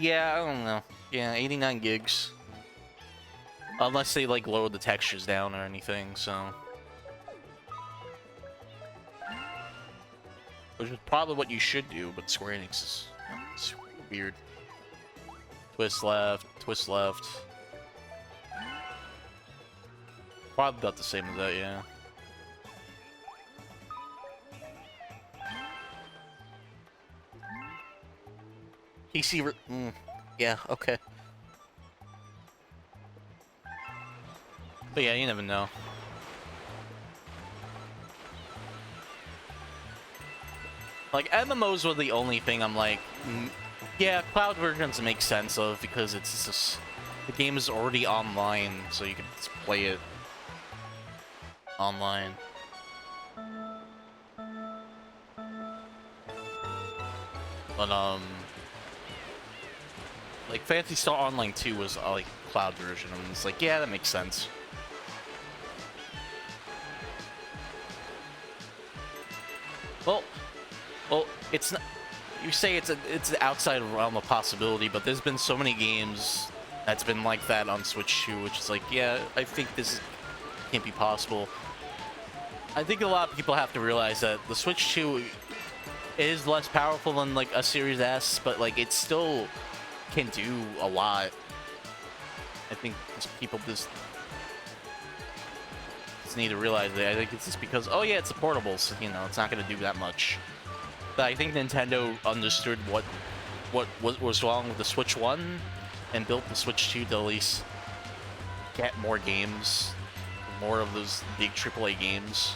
Speaker 1: Yeah, I don't know. Yeah, 89 gigs. Unless they like lower the textures down or anything, so. Which is probably what you should do, but Square Enix is it's weird. Twist left, twist left. Probably about the same as that, yeah. PC, yeah, okay. But yeah, you never know. Like, MMOs were the only thing I'm like, yeah, cloud versions make sense of, because it's just, the game is already online, so you can just play it online. But, like, Phantasy Star Online 2 was a, like, cloud version, and it's like, yeah, that makes sense. Well, it's not, you say it's outside of the realm of possibility, but there's been so many games that's been like that on Switch 2, which is like, yeah, I think this can't be possible. I think a lot of people have to realize that the Switch 2 is less powerful than like a Series S, but like it still can do a lot. I think people just need to realize that. I think it's just because, oh yeah, it's a portable, so, you know, it's not going to do that much. But I think Nintendo understood what was wrong with the Switch 1 and built the Switch 2 to at least get more games, more of those big AAA games.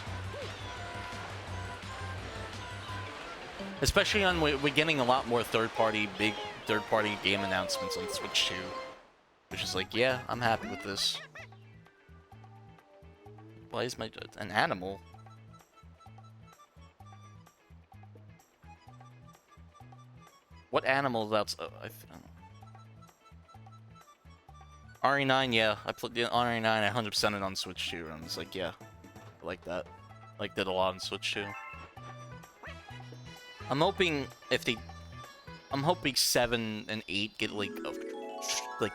Speaker 1: Especially on, we're getting a lot more big third-party game announcements on Switch 2. Which is like, yeah, I'm happy with this. Why is an animal? What animal is outside? RE9, yeah. I played the RE9, I 100%ed it on Switch 2, and it's like, yeah. I like that. I liked it a lot on Switch 2. I'm hoping 7 and 8 get like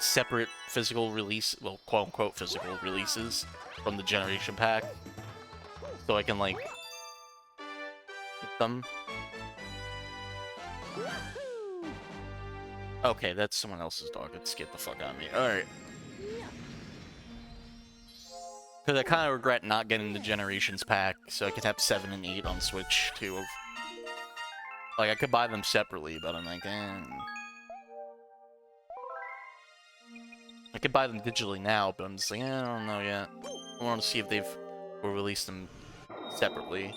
Speaker 1: separate physical release, well, quote-unquote physical releases from the generation pack. So I can, like, get them. Okay, that's someone else's dog. Let's get the fuck out of me. Alright. Because I kind of regret not getting the Generations pack, so I could have 7 and 8 on Switch, too. Like, I could buy them separately, but I'm like, I could buy them digitally now, but I'm just like, I don't know yet. I want to see if they've released them separately.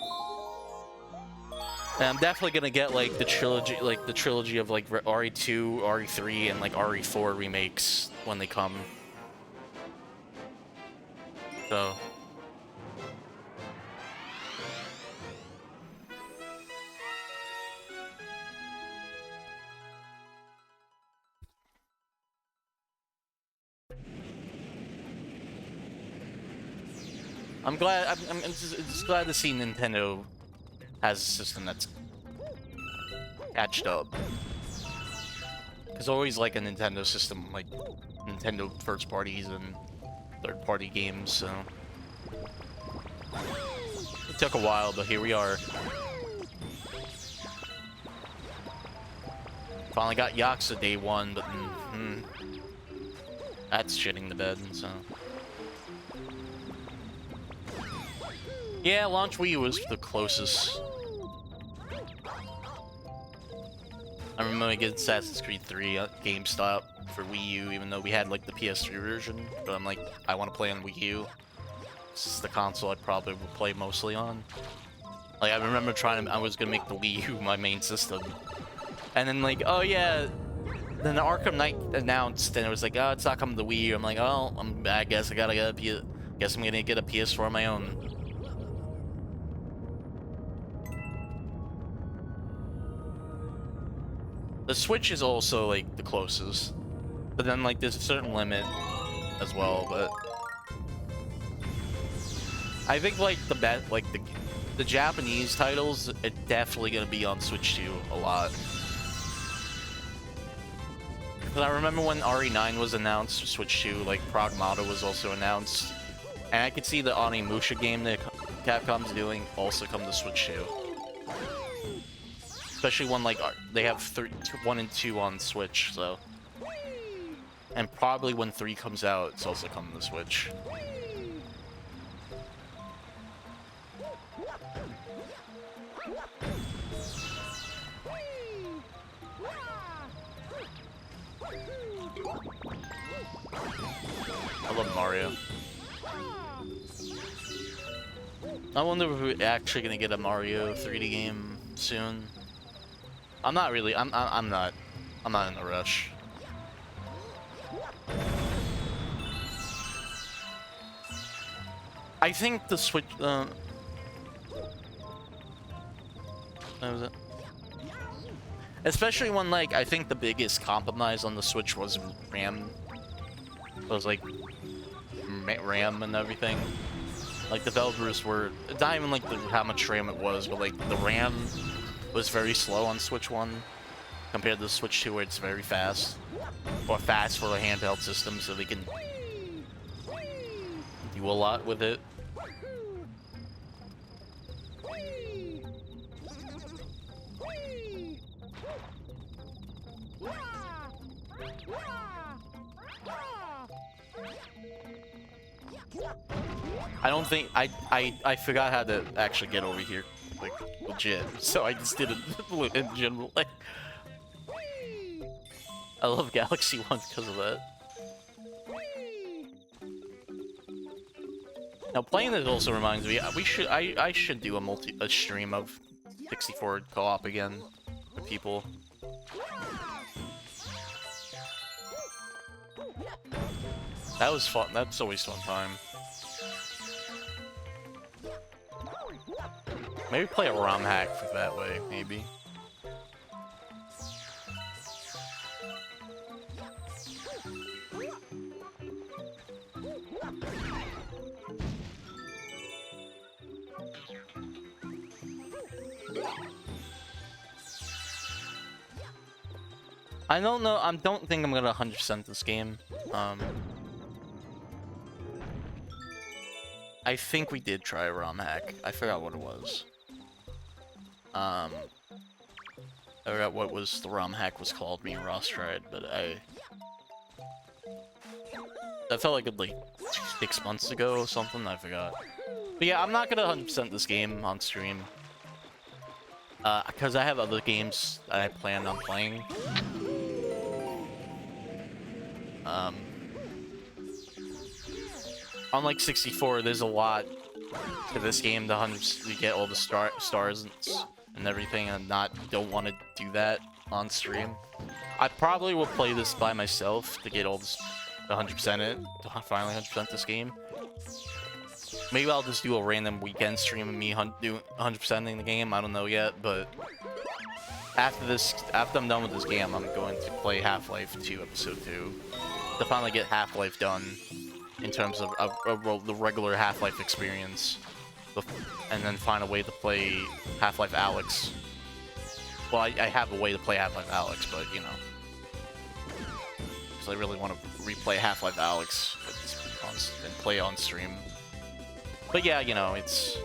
Speaker 1: And I'm definitely gonna get like the trilogy of like RE2, RE3, and like RE4 remakes when they come. So. I'm glad. I'm just glad to see Nintendo has a system that's catched up. Because always like a Nintendo system, like Nintendo first parties and third party games, so it took a while, but here we are. Finally got Yakuza day one, but that's shitting the bed, so. Yeah, launch Wii U was the closest. I remember I get Assassin's Creed 3 at GameStop for Wii U, even though we had like the PS3 version. But I'm like, I want to play on Wii U. This is the console I probably would play mostly on. Like, I remember I was gonna make the Wii U my main system. And then like, oh yeah, then the Arkham Knight announced, and it was like, oh, it's not coming to Wii U. I'm like, oh, I guess I gotta get guess I'm gonna get a PS4 on my own. The Switch is also like the closest, but then like there's a certain limit as well. But I think like the Japanese titles are definitely gonna be on Switch 2 a lot. Because I remember when RE9 was announced for Switch 2, like Pragmata was also announced, and I could see the Onimusha game that Capcom's doing also come to Switch 2. Especially when like they have 1 and 2 on Switch, so. And probably when 3 comes out, it's also coming to Switch. I love Mario. I wonder if we're actually gonna get a Mario 3D game soon. I'm not really. I'm not in a rush. I think the Switch. What was it? Especially when like I think the biggest compromise on the Switch was RAM. It was like RAM and everything. Like developers were not even like how much RAM it was, but like the RAM was very slow on Switch 1 compared to the Switch 2 where it's very fast. Or fast for a handheld system, so they can do a lot with it. I don't think I forgot how to actually get over here, like legit. So I just did it in general. Like, I love Galaxy 1 because of that. Now playing this also reminds me I should do a stream of 64 co-op again with people. That was fun. That's always fun time. Maybe play a ROM hack that way, maybe. I don't know. I don't think I'm gonna 100% this game. I think we did try a ROM hack. I forgot what it was. I forgot what the ROM hack was called. Me and Ross tried, but that felt like it like 6 months ago or something. I forgot. But yeah, I'm not gonna 100% this game on stream. Because I have other games that I plan on playing. Unlike 64, there's a lot to this game to get all the stars and everything, and don't want to do that on stream. I probably will play this by myself to get all this 100% it, to finally 100% this game. Maybe I'll just do a random weekend stream of me do 100%ing the game. I don't know yet, but after I'm done with this game, I'm going to play Half-Life 2 Episode 2 to finally get Half-Life done in terms of the regular Half-Life experience, and then find a way to play Half-Life Alyx Well, I have a way to play Half-Life Alyx, but, you know. Because I really want to replay Half-Life Alyx and play on stream. But yeah, you know, it's...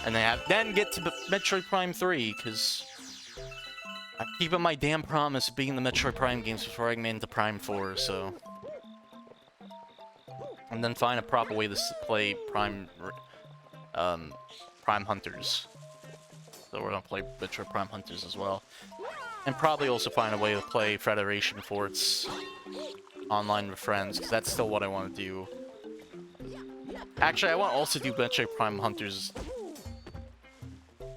Speaker 1: And then get to Metroid Prime 3, because I'm keeping my damn promise of beating the Metroid Prime games before I get into Prime 4, so... And then find a proper way to play Prime Hunters. So we're gonna play Metroid Prime Hunters as well. And probably also find a way to play Federation Forts online with friends, because that's still what I want to do. Actually, I want to also do Metroid Prime Hunters.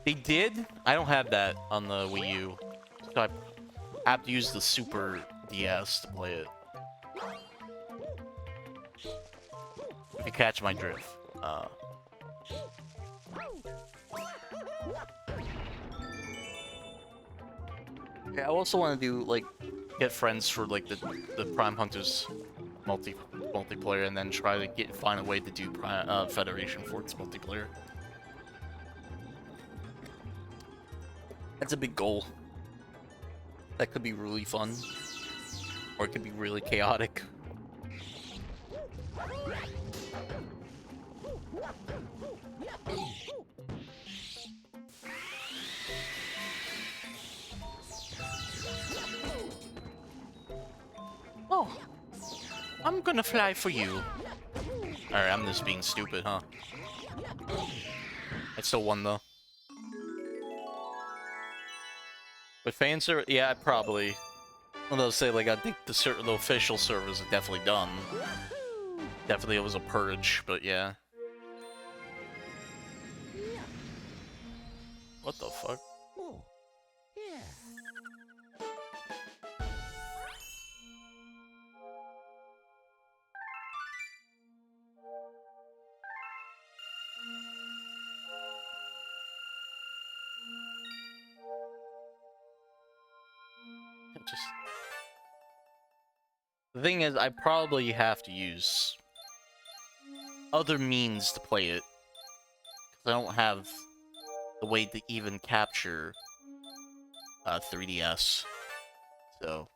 Speaker 1: They did? I don't have that on the Wii U. So I have to use the Super DS to play it. If you catch my drift. Yeah, I also want to do, like, get friends for, like, the Prime Hunters multiplayer, and then try to find a way to do Federation Forts multiplayer. That's a big goal. That could be really fun. Or it could be really chaotic. Oh, I'm gonna fly for you. Alright, I'm just being stupid, huh? I still won, though. With fan server? Yeah, probably. Well, they'll say, like, I think the official servers are definitely done. Definitely it was a purge, but yeah. What the fuck? The thing is, I probably have to use other means to play it. Because I don't have the way to even capture 3DS. So...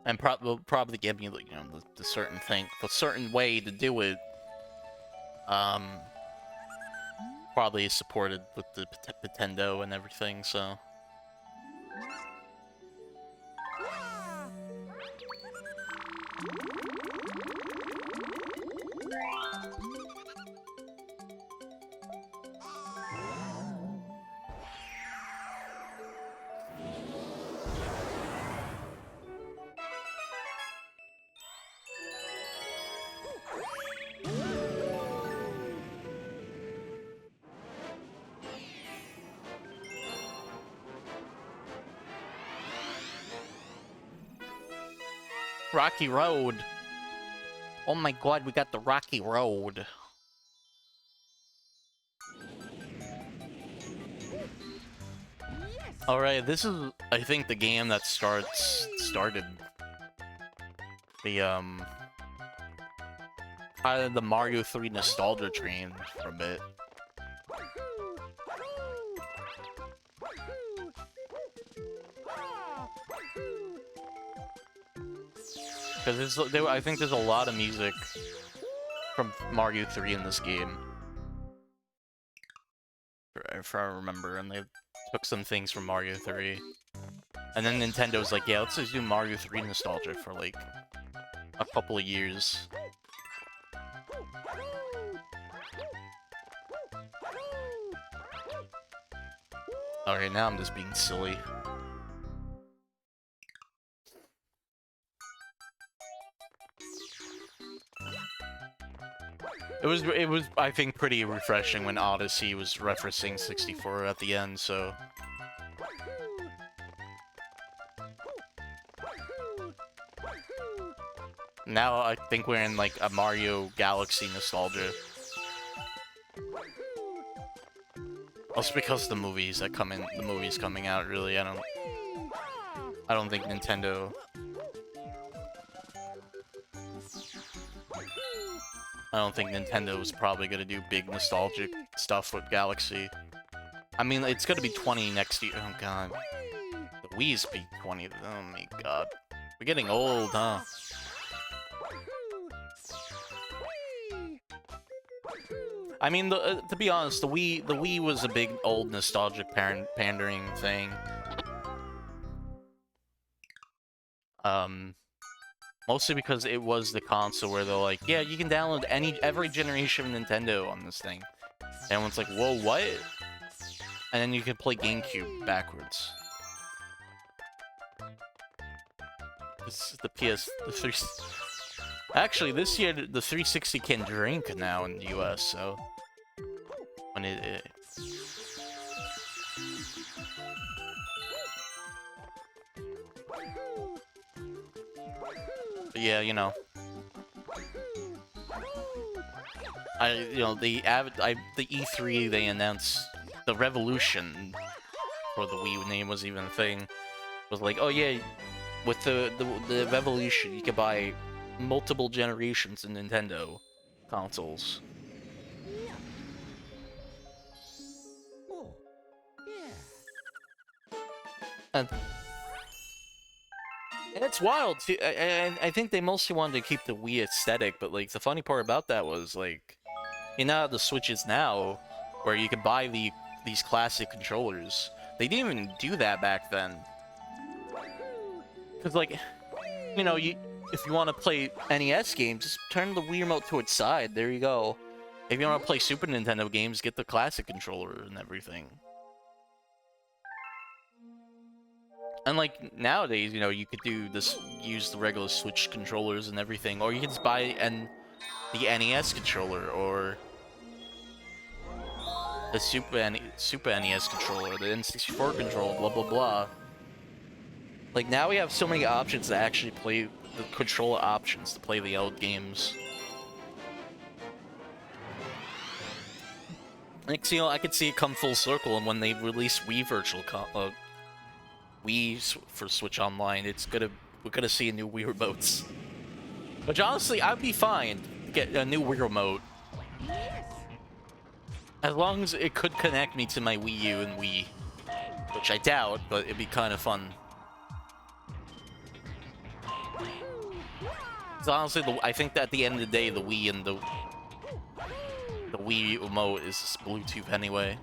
Speaker 1: And probably give me, you know, the certain thing, the certain way to do it. Probably supported with the Nintendo and everything. So. Rocky Road. Oh my god, we got the Rocky Road. Alright, this is, I think, the game that started the, kind of the Mario 3 nostalgia train for a bit. Because I think there's a lot of music from Mario 3 in this game. If I remember, and they took some things from Mario 3. And then Nintendo's like, yeah, let's just do Mario 3 nostalgia for like a couple of years. Alright, now I'm just being silly. It was I think pretty refreshing when Odyssey was referencing 64 at the end, so now I think we're in like a Mario Galaxy nostalgia. Also because the movies coming out, really, I don't think Nintendo I don't think Nintendo is probably gonna do big nostalgic stuff with Galaxy. I mean, it's gonna be 20 next year. Oh god. The Wii's be 20. Oh my god. We're getting old, huh? I mean, to be honest, the Wii was a big old nostalgic pandering thing. Mostly because it was the console where they're like, yeah, you can download every generation of Nintendo on this thing. And everyone's like, whoa, what? And then you can play GameCube backwards. This is the the 3. Actually, this year the 360 can drink now in the US, so when but yeah, you know, the E3 they announced the Revolution, or the Wii name was even a thing, was like, oh yeah, with the Revolution you could buy multiple generations of Nintendo consoles. And it's wild too. I think they mostly wanted to keep the Wii aesthetic, but like the funny part about that was like, you know how the Switch is now, where you could buy these classic controllers. They didn't even do that back then. Cause like, you know, if you want to play NES games, just turn the Wii remote to its side. There you go. If you want to play Super Nintendo games, get the classic controller and everything. And like nowadays, you know, you could use the regular Switch controllers and everything, or you can just buy the NES controller or the Super NES controller, the N64 controller, blah blah blah. Like now we have so many options to actually play the controller options to play the old games. Like, you know, I could see it come full circle, and when they release Wii Wii for Switch Online, we're gonna see a new Wii remotes. Which honestly, I'd be fine to get a new Wii remote, as long as it could connect me to my Wii U and Wii, which I doubt, but it'd be kind of fun. Because honestly, I think that at the end of the day, the Wii and the Wii remote is just Bluetooth anyway.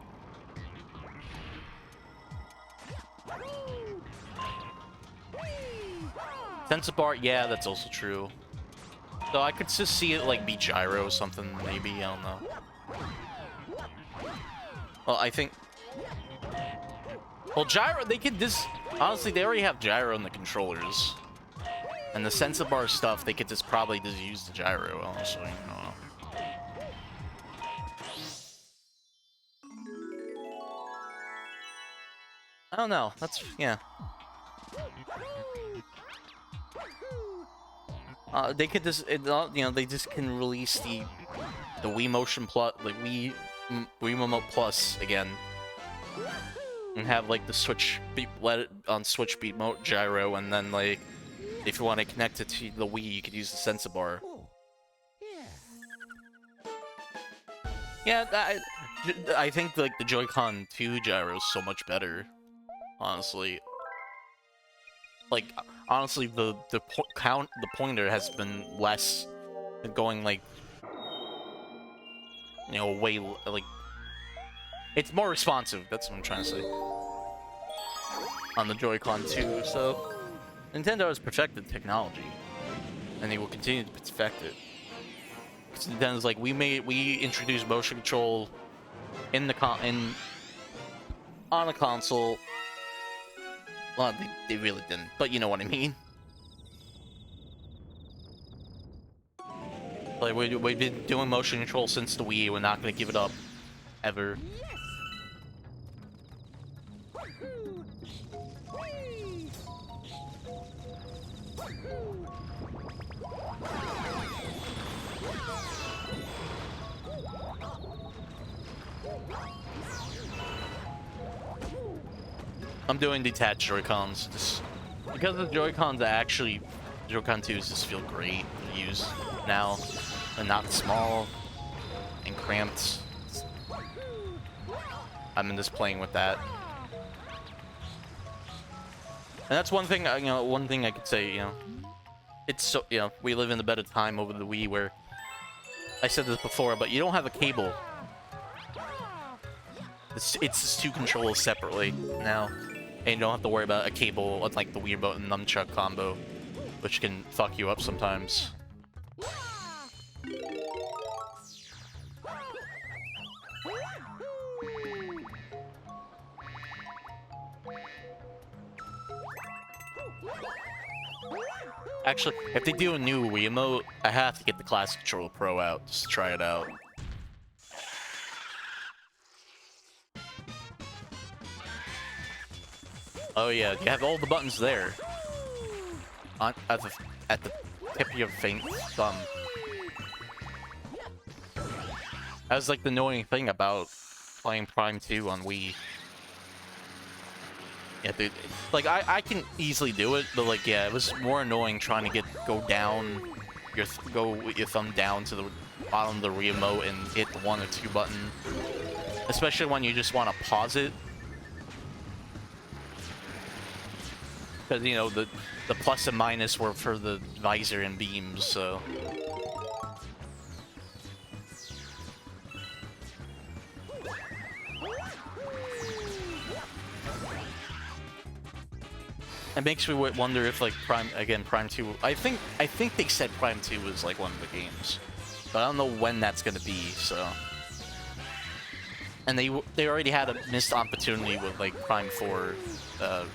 Speaker 1: Sensor bar, yeah, that's also true. So I could just see it like be gyro or something, maybe, I don't know. Well, I think... Well, gyro, they could just... Honestly, they already have gyro in the controllers. And the sensor bar stuff, they could just probably just use the gyro, honestly, I don't know. I don't know, that's... yeah. They could just, you know, they just can release the Wii Motion Plus, like Wii Remote Plus again, and have like the Switch let it on Switch beat mode gyro, and then like if you want to connect it to the Wii, you could use the sensor bar. Yeah, I think like the Joy-Con 2 gyro is so much better, honestly. Like, honestly, the pointer has been less, going like, you know, way like, it's more responsive. That's what I'm trying to say. On the Joy-Con 2, so Nintendo has perfected technology, and they will continue to perfect it. Because Nintendo's like, we introduced motion control in the on a console. Well, they really didn't, but you know what I mean. Like, we've been doing motion control since the Wii, we're not gonna give it up. Ever. I'm doing detached Joy-Cons, just because the Joy-Cons Joy-Con 2s just feel great to use now. and not small and cramped. I'm just playing with that. And that's one thing, you know, one thing I could say, you know, it's so, you know, we live in a better time over the Wii where, I said this before, but you don't have a cable. It's just two controls separately now, and you don't have to worry about a cable like the Wii Remote and Nunchuck combo, which can fuck you up sometimes. Actually, if they do a new Wii Remote, I have to get the Classic Controller Pro out just to try it out. Oh yeah, you have all the buttons there. At the tip of your thumb. That was like the annoying thing about playing Prime 2 on Wii. Yeah, dude. Like, I can easily do it, but like, yeah, it was more annoying trying to go with your thumb down to the bottom of the remote and hit the 1 or 2 button. Especially when you just want to pause it. Because, you know, the plus and minus were for the visor and beams, so... It makes me wonder if, like, Prime 2... I think they said Prime 2 was, like, one of the games. But I don't know when that's gonna be, so... And they already had a missed opportunity with, like, Prime 4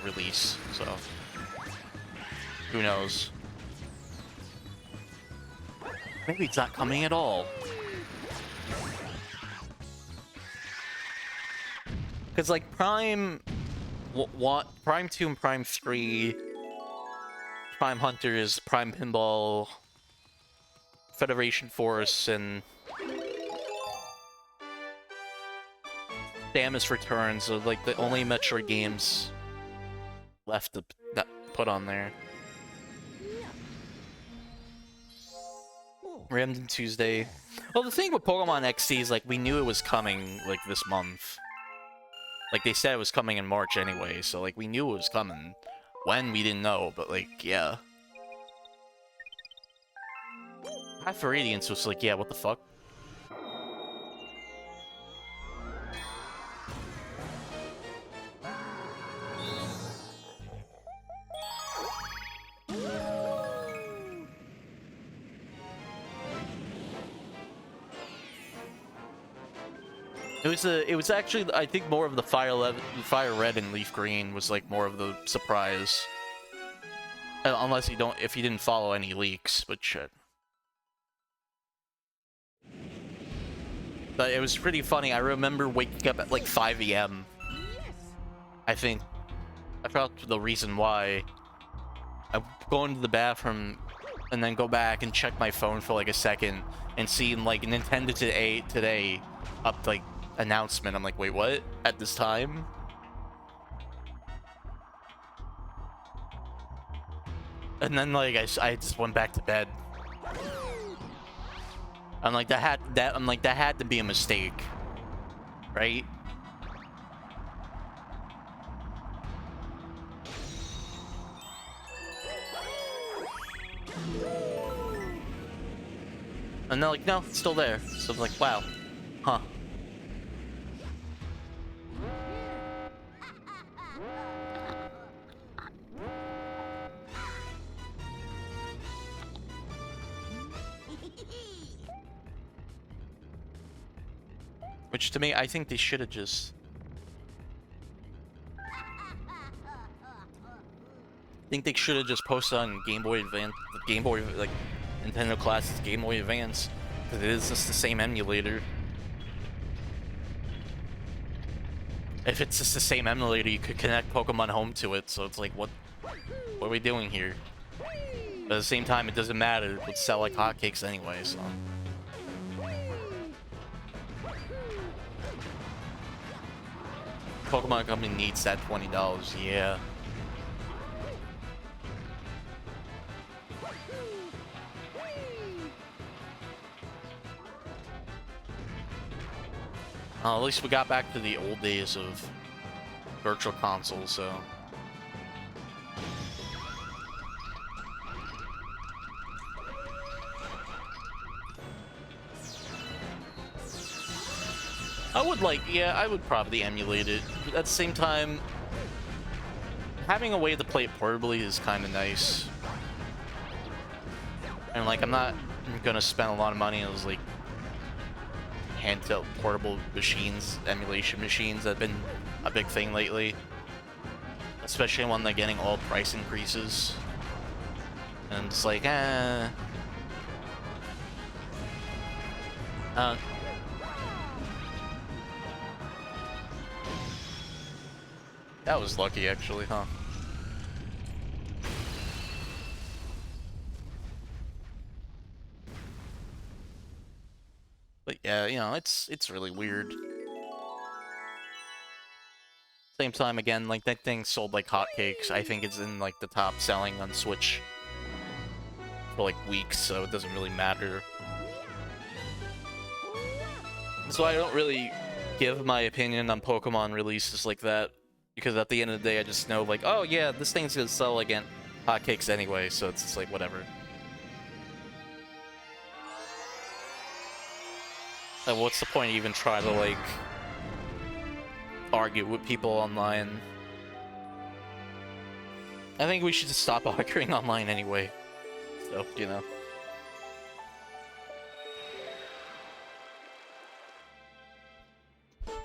Speaker 1: release, so... Who knows? Maybe it's not coming at all. Because, like, Prime 2 and Prime 3, Prime Hunters, Prime Pinball, Federation Force, and Samus Returns are, like, the only Metroid games left to put on there. Random Tuesday. Well, the thing with Pokemon XD is, like, we knew it was coming, like, this month. Like, they said it was coming in March anyway, so, like, we knew it was coming. When, we didn't know, but, like, yeah. Half Radiance was like, yeah, what the fuck? It was actually, I think, more of the Fire Red and Leaf Green was, like, more of the surprise. Unless if you didn't follow any leaks, but shit. But it was pretty funny. I remember waking up at, like, 5 AM. I think. I forgot the reason why. I go into the bathroom and then go back and check my phone for, like, a second and see, like, Nintendo today up, like, announcement. I'm like, wait, what? At this time? And then, like, I just went back to bed. I'm like, that had to be a mistake, right? And they're like, no, it's still there. So I'm like, wow, huh. Which, to me, I think they should have just... I think they should have just posted on Game Boy Advance, like, Nintendo Classic Game Boy Advance. Because it is just the same emulator. If it's just the same emulator, you could connect Pokemon Home to it, so it's like, what are we doing here? But at the same time, it doesn't matter. It would sell like hotcakes anyway, so... Pokemon Company needs that $20, yeah. At least we got back to the old days of Virtual Console, so... I would I would probably emulate it. But at the same time, having a way to play it portably is kind of nice. And like, I'm not gonna spend a lot of money on those like handheld portable machines, emulation machines that have been a big thing lately. Especially when they're getting all price increases. And it's like, that was lucky, actually, huh? But yeah, you know, it's really weird. Same time, again, like, that thing sold like hotcakes. I think it's in, like, the top selling on Switch for, like, weeks, so it doesn't really matter. So I don't really give my opinion on Pokemon releases like that. Because at the end of the day, I just know, like, oh yeah, this thing's gonna sell again hotcakes anyway, so it's just like, whatever. Like, what's the point of even try to, like, argue with people online? I think we should just stop arguing online anyway. So, you know.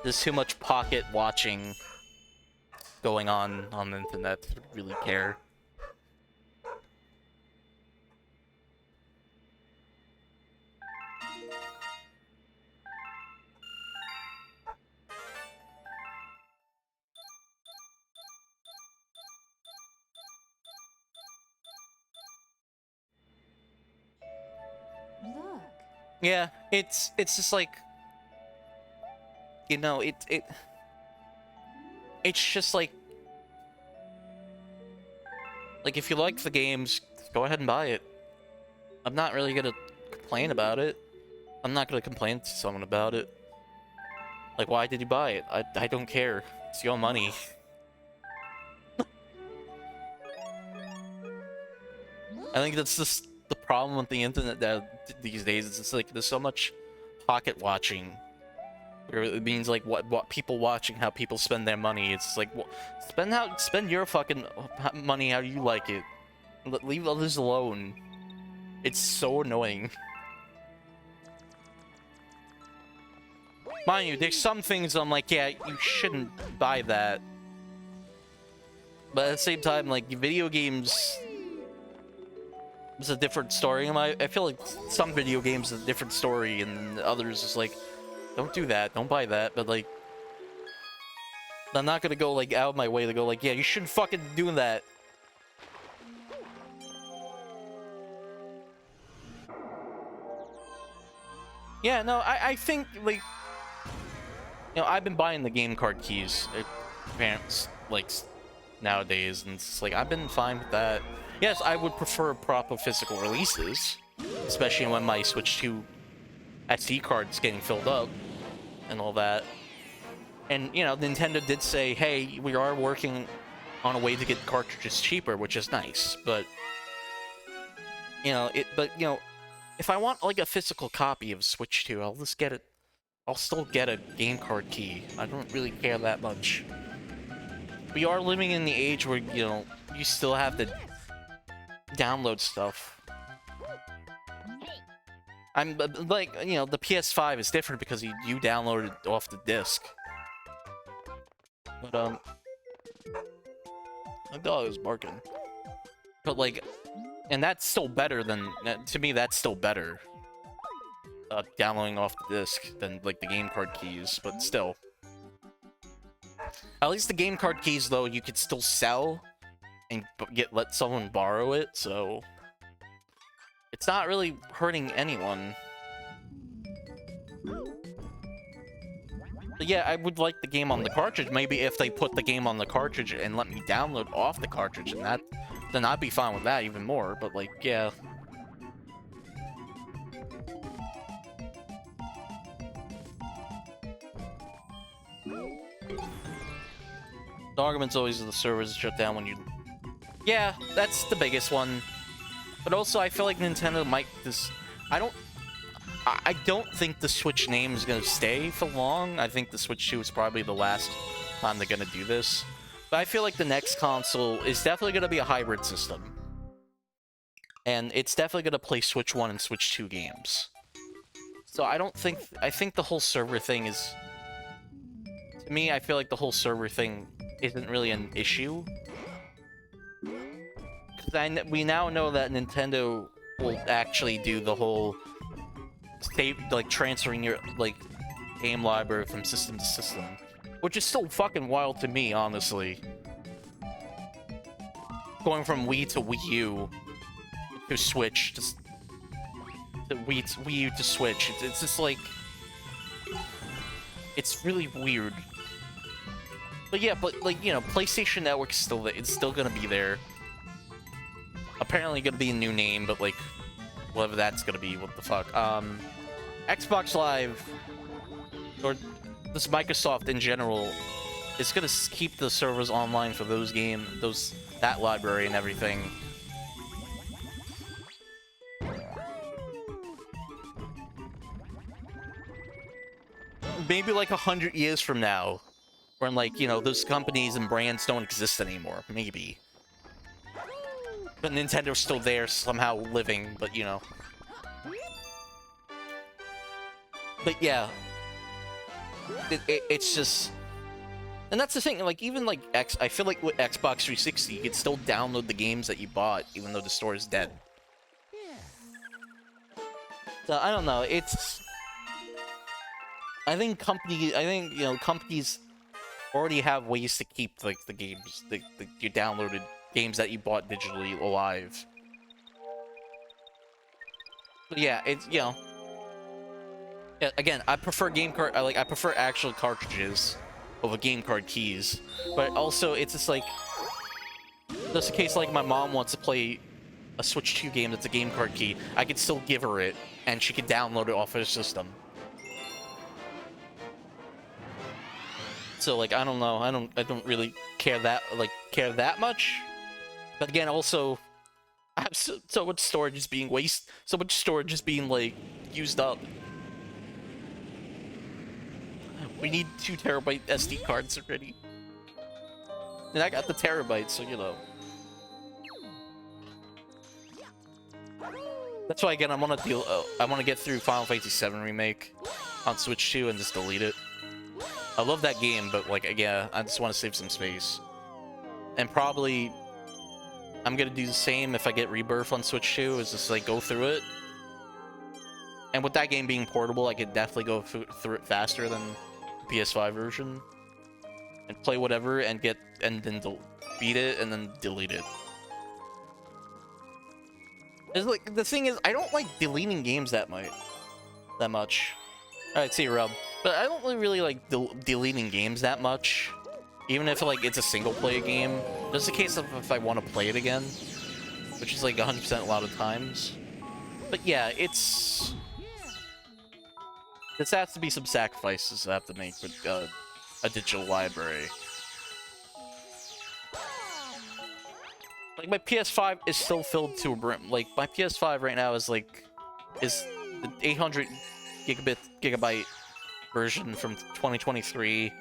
Speaker 1: There's too much pocket watching going on the internet to really care.
Speaker 2: Look.
Speaker 1: Yeah, it's just like, you know, it's just like if you like the games, go ahead and buy it. I'm not really gonna complain about it. I'm not gonna complain to someone about it. Like, why did you buy it? I don't care. It's your money. I think that's just the problem with the internet these days. It's just like there's so much pocket watching. Where it means like what people watching, how people spend their money. It's like, spend your fucking money how you like it. Leave others alone. It's so annoying. Mind you, there's some things I'm like, yeah, you shouldn't buy that. But at the same time, like, video games, it's a different story. I feel like some video games is a different story, and others is like, don't do that, don't buy that. But like, I'm not gonna go like out of my way to go like, yeah, you shouldn't fucking do that. Yeah, no, I think like, you know, I've been buying the game card keys, like, nowadays, and it's like, I've been fine with that. Yes, I would prefer proper physical releases, especially when my Switch 2 SD card's getting filled up and all that. And, you know, Nintendo did say, hey, we are working on a way to get cartridges cheaper, which is nice, but, you know, if I want, like, a physical copy of Switch 2, I'll just get it. I'll still get a game card key. I don't really care that much. We are living in the age where, you know, you still have to download stuff. I'm, like, you know, the PS5 is different because you download it off the disc. But, my dog is barking. But, like, and that's still better than, to me, that's still better. Downloading off the disc than, like, the game card keys, but still. At least the game card keys, though, you could still sell and let someone borrow it, so it's not really hurting anyone. But yeah, I would like the game on the cartridge. Maybe if they put the game on the cartridge and let me download off the cartridge, and then I'd be fine with that even more. But like, yeah. The argument's always the servers shut down when you... Yeah, that's the biggest one. But also, I feel like Nintendo might just... I don't think the Switch name is gonna stay for long. I think the Switch 2 is probably the last time they're gonna do this. But I feel like the next console is definitely gonna be a hybrid system. And it's definitely gonna play Switch 1 and Switch 2 games. So I think the whole server thing is... To me, I feel like the whole server thing isn't really an issue. Because we now know that Nintendo will actually do the whole... like transferring your game library from system to system, which is still fucking wild to me, honestly. Going from Wii to Wii U to Switch, just to Wii U to Switch. It's just like, it's really weird. But yeah, PlayStation Network's still there. It's still gonna be there. Apparently gonna be a new name, but like, whatever that's gonna be, what the fuck. Xbox Live, or this Microsoft in general, is gonna keep the servers online for those that library and everything. Maybe like 100 years from now, when like, you know, those companies and brands don't exist anymore, maybe. But Nintendo's still there, somehow living, but you know. But yeah, it's just, and that's the thing. Like even like I feel like with Xbox 360, you can still download the games that you bought, even though the store is dead. So I don't know. I think you know, companies already have ways to keep like the games, your downloaded games that you bought digitally alive. But yeah, it's, you know. Yeah, again, I prefer I prefer actual cartridges over game card keys. But also, it's just like, just in case like my mom wants to play a Switch 2 game that's a game card key, I could still give her it, and she could download it off her system. So like, I don't know, I don't really care that much. But again, also, I have so much storage is being so much storage is being like used up. We need 2 terabyte SD cards already. And I got the terabyte, so you know. That's why again I want to get through Final Fantasy VII Remake on Switch 2 and just delete it. I love that game, but like again, I just want to save some space. And probably I'm gonna do the same if I get Rebirth on Switch 2, is just like go through it. And with that game being portable, I could definitely go through it faster than PS5 version, and play whatever and then beat it and then delete it. It's like, the thing is, I don't like deleting games that much. Alright, see you, Rob. But I don't really like deleting games that much, even if like it's a single player game. Just in case of if I want to play it again, which is like 100% a lot of times. But yeah, this has to be some sacrifices I have to make with a digital library. Like, my PS5 is still filled to a brim. Like, my PS5 right now is the 800 gigabyte version from 2023.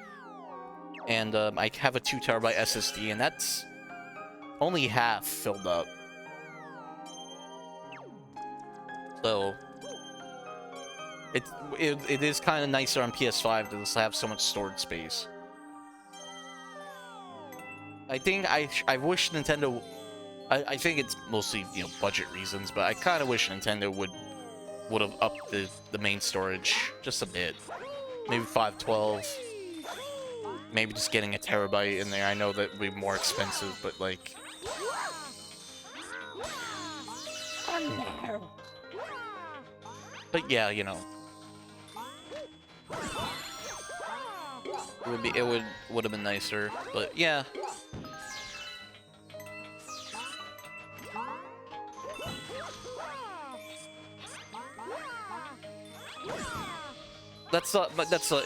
Speaker 1: And I have a 2 terabyte SSD, and that's only half filled up. So it is kind of nicer on PS5 to just have so much storage space. I think I wish Nintendo. I think it's mostly, you know, budget reasons, but I kind of wish Nintendo would have upped the main storage just a bit, maybe 512. Maybe just getting a terabyte in there. I know that would be more expensive, but like. But yeah, you know. It would have been nicer, but yeah.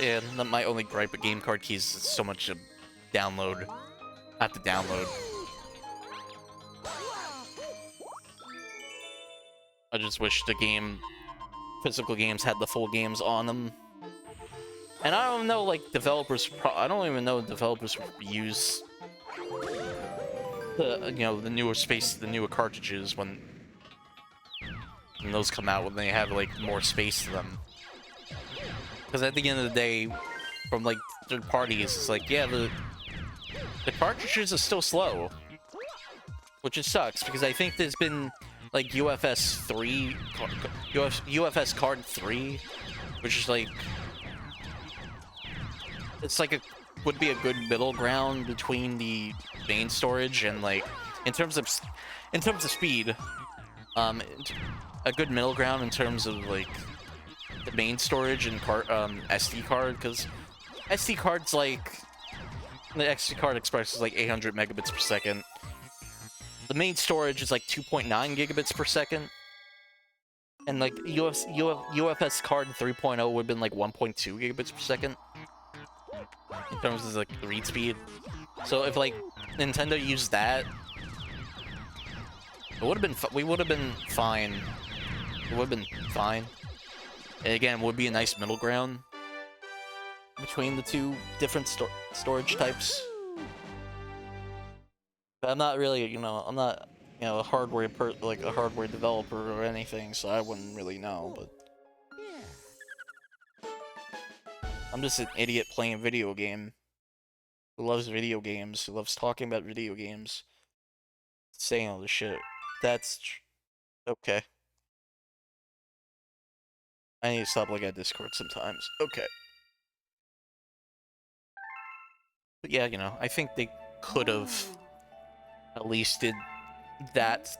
Speaker 1: yeah, my only gripe with game card keys is so much to download. I have to download. I just wish physical games had the full games on them. And I don't know, like, I don't even know developers use the newer cartridges when those come out, when they have, like, more space to them. Because at the end of the day, from, like, third parties, it's like, yeah, the cartridges are still slow. Which it sucks, because I think there's been, like, UFS Card 3, which is, like... It's like would be a good middle ground between the main storage and, like, in terms of speed, a good middle ground in terms of, like, the main storage and SD card, because SD card's like, the SD card express is like 800 megabits per second. The main storage is like 2.9 gigabits per second. And, like, UFS card 3.0 would have been like 1.2 gigabits per second. In terms of, like, the read speed. So if, like, Nintendo used that, it would have been, we would have been fine. It would have been fine. And again, it would be a nice middle ground between the two different storage types. But I'm not really, I'm not, a hardware developer or anything, so I wouldn't really know, but... I'm just an idiot playing a video game. Who loves video games, who loves talking about video games. Saying all this shit. Okay. I need to stop looking at Discord sometimes. Okay. But yeah, I think they could have at least did that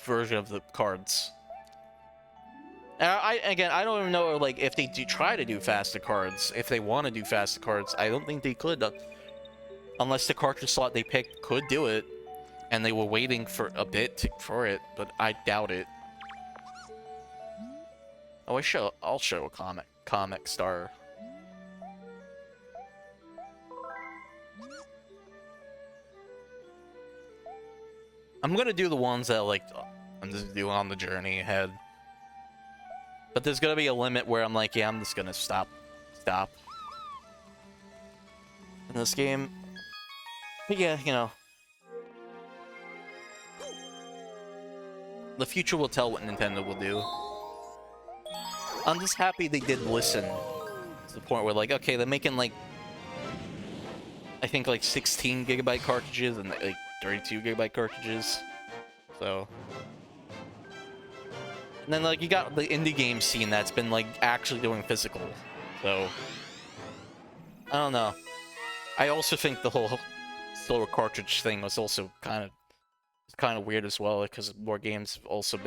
Speaker 1: version of the cards. And I don't even know, like, if they do try to do faster cards, if they want to do faster cards, I don't think they could. Unless the cartridge slot they picked could do it, and they were waiting for a bit for it, but I doubt it. Oh, I'll show a comic star. I'm gonna do the ones that, like, I'm just doing on the journey ahead. But there's gonna be a limit where I'm like, yeah, I'm just gonna stop in this game. But yeah, the future will tell what Nintendo will do. I'm just happy they did listen to the point where, like, okay, they're making, like, I think, like, 16 gigabyte cartridges and, like, 32 gigabyte cartridges. So... And then, like, you got the indie game scene that's been, like, actually doing physical. So... I don't know. I also think the whole slower cartridge thing was also kind of weird as well, because more games have also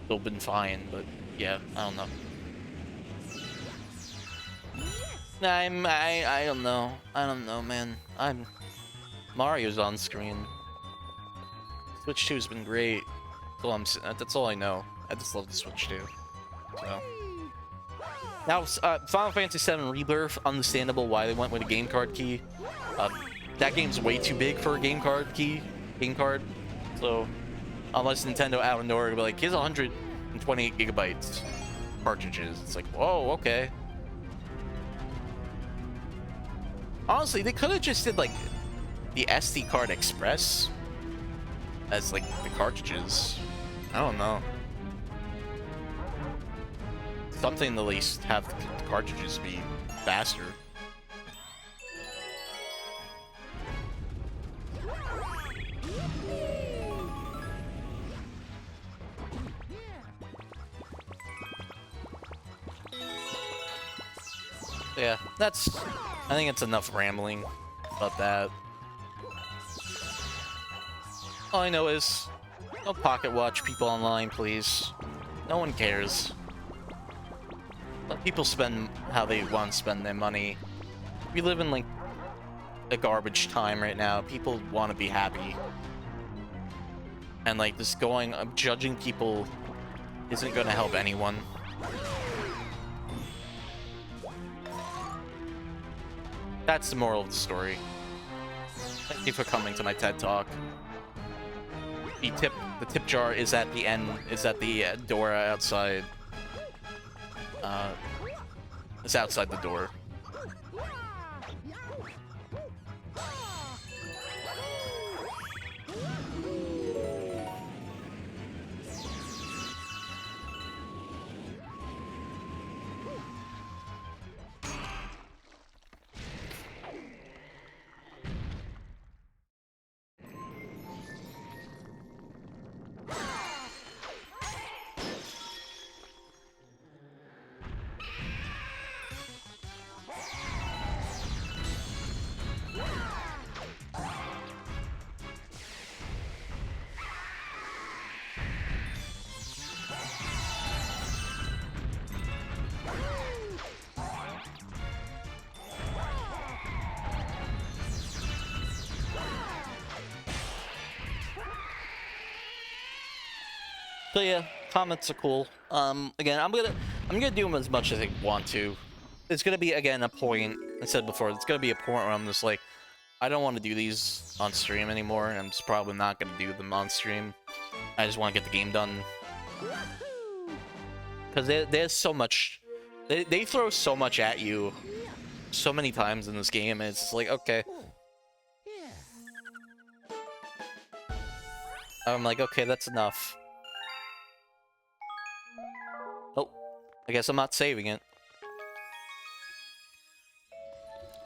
Speaker 1: still been fine, but yeah, I don't know. I don't know. I don't know, man. Mario's on screen. Switch 2's been great. That's all I know. I just love the Switch 2. So. Now, Final Fantasy VII Rebirth, understandable why they went with a game card key. That game's way too big for a game card. So, unless Nintendo out of nowhere be like, here's 128 gigabytes cartridges. It's like, whoa, okay. Honestly, they could have just did, like, the SD card express as, like, the cartridges. I don't know. Something to at least have the cartridges be faster. Yeah, I think it's enough rambling about that. All I know is, don't pocket watch people online, please. No one cares. Let people spend how they want to spend their money. We live in, like, a garbage time right now. People want to be happy. And, like, just judging people isn't going to help anyone. That's the moral of the story. Thank you for coming to my TED Talk. The tip jar is at the end, is at the door outside. It's outside the door. So yeah, comments are cool. Again, I'm gonna do them as much as I want to. It's gonna be, again, a point, I said before, it's gonna be a point where I'm just like, I don't want to do these on stream anymore, and I'm just probably not gonna do them on stream. I just want to get the game done. Because there's so much, they throw so much at you so many times in this game, and it's just like, okay. I'm like, okay, that's enough. Oh, I guess I'm not saving it.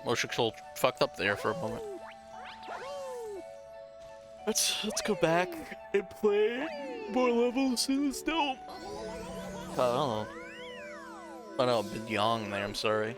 Speaker 1: Motion control fucked up there for a moment. Let's go back and play more levels in this dome. I don't know. I know, a bit young there, I'm sorry.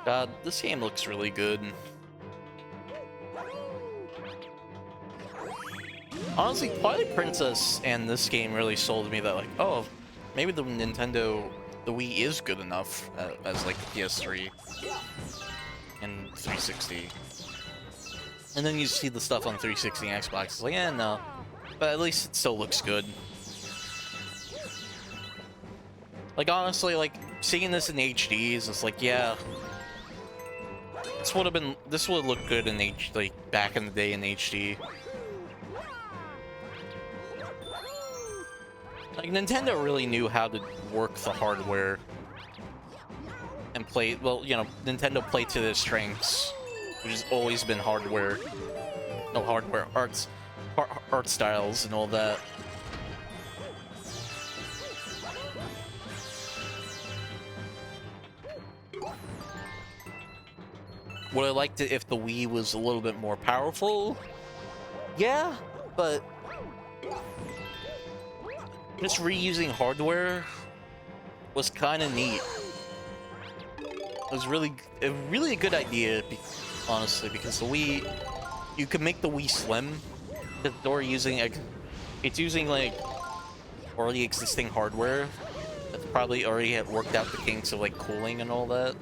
Speaker 1: God, this game looks really good. Honestly, Twilight Princess and this game really sold me that, like, oh, maybe the Wii is good enough as like the PS3 and 360. And then you see the stuff on 360 and Xbox, it's like, yeah, no. But at least it still looks good. Like, honestly, like, seeing this in HD is just like, yeah. This would have looked good in like, back in the day in HD. Like, Nintendo really knew how to work the hardware. And play, well, you know, Nintendo played to their strengths. Which has always been hardware. No, hardware, art styles and all that. Would I liked it if the Wii was a little bit more powerful? Yeah, but just reusing hardware was kind of neat. It was really a good idea, honestly, because the Wii, you could make the Wii slim. Or it's using like already existing hardware that's probably already had worked out the kinks of like cooling and all that.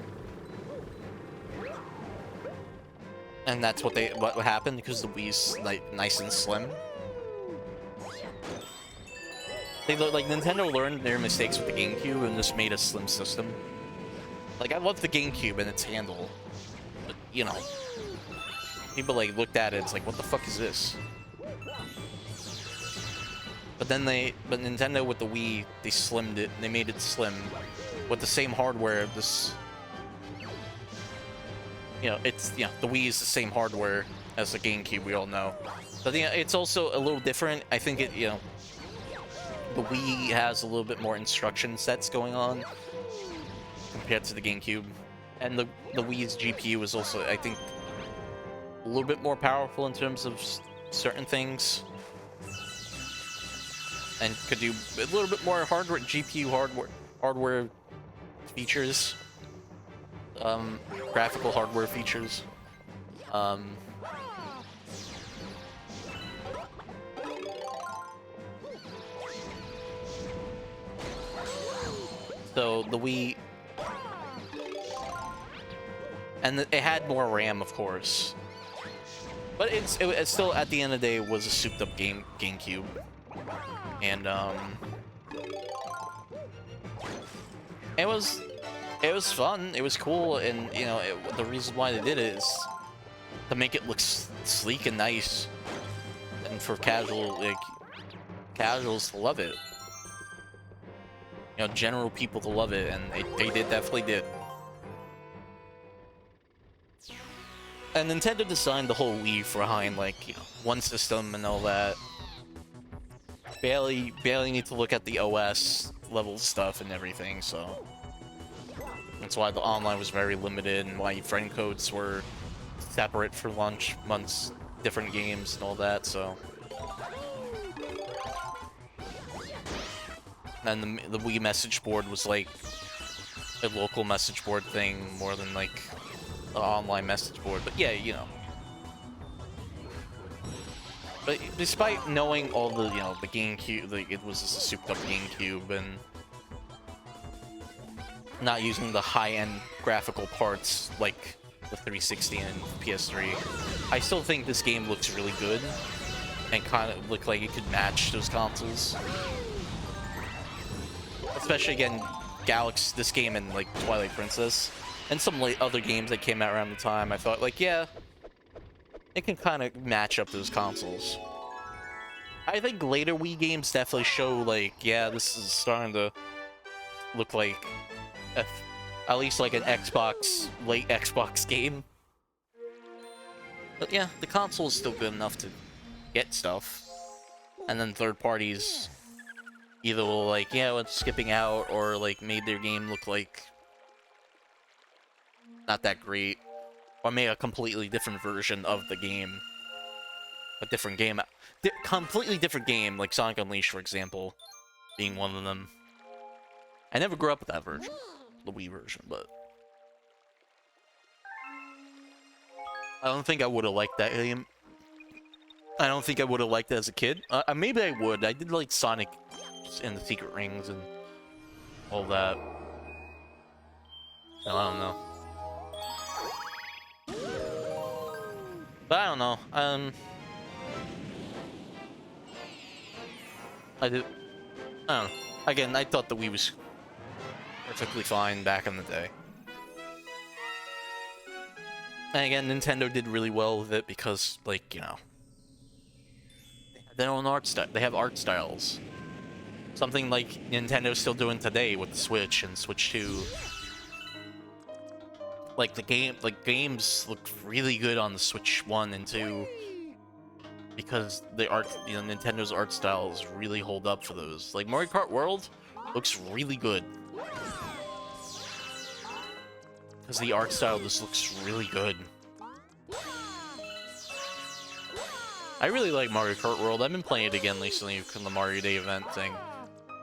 Speaker 1: And that's what happened because the Wii's like nice and slim. They like Nintendo learned their mistakes with the GameCube and just made a slim system. Like, I love the GameCube and its handle, but you know, people like looked at it, it's like, what the fuck is this? But then Nintendo with the Wii, they slimmed it, they made it slim with the same hardware. You know, the Wii is the same hardware as the GameCube, we all know. But yeah, it's also a little different. I think you know, the Wii has a little bit more instruction sets going on compared to the GameCube. And the Wii's GPU is also, I think, a little bit more powerful in terms of certain things, and could do a little bit more hardware, GPU hardware features, graphical hardware features. So the Wii, and it had more RAM, of course, but it still, at the end of the day, was a souped-up GameCube, and it was fun, it was cool, and you know, the reason why they did it is to make it look sleek and nice, and for casuals to love it. You know, general people to love it, and they definitely did. And Nintendo designed the whole Wii behind, like, you know, one system and all that. Barely need to look at the OS level stuff and everything, so that's why the online was very limited, and why friend codes were separate for launch months, different games and all that. So, and the Wii message board was like a local message board thing more than like the online message board. But yeah, you know. But despite knowing all the, you know, the GameCube, like, it was just a souped-up GameCube, and not using the high-end graphical parts like the 360 and PS3, I still think this game looks really good, and kind of look like it could match those consoles. Especially, again, this game and like Twilight Princess, and some other games that came out around the time, I thought, like, yeah, it can kind of match up those consoles. I think later Wii games definitely show, like, yeah, this is starting to look like at least like an late Xbox game. But yeah, the console is still good enough to get stuff. And then third parties either will, like, yeah, it's skipping out, or like made their game look like not that great, or made a completely different version of the game. A different game. Completely different game, like Sonic Unleashed, for example, being one of them. I never grew up with that version, the Wii version, but I don't think I would have liked that game. I don't think I would have liked it as a kid. Maybe I would. I did like Sonic and the Secret Rings and all that. So, I don't know. But I don't know. I don't know. Again, I thought the Wii was perfectly fine back in the day. And again, Nintendo did really well with it because, like, you know, they have their own art style. They have art styles. Something like Nintendo's still doing today with the Switch and Switch 2. Like, games look really good on the Switch 1 and 2 because the Nintendo's art styles really hold up for those. Like, Mario Kart World looks really good because the art style just looks really good. I really like Mario Kart World. I've been playing it again recently because of the Mario Day event thing.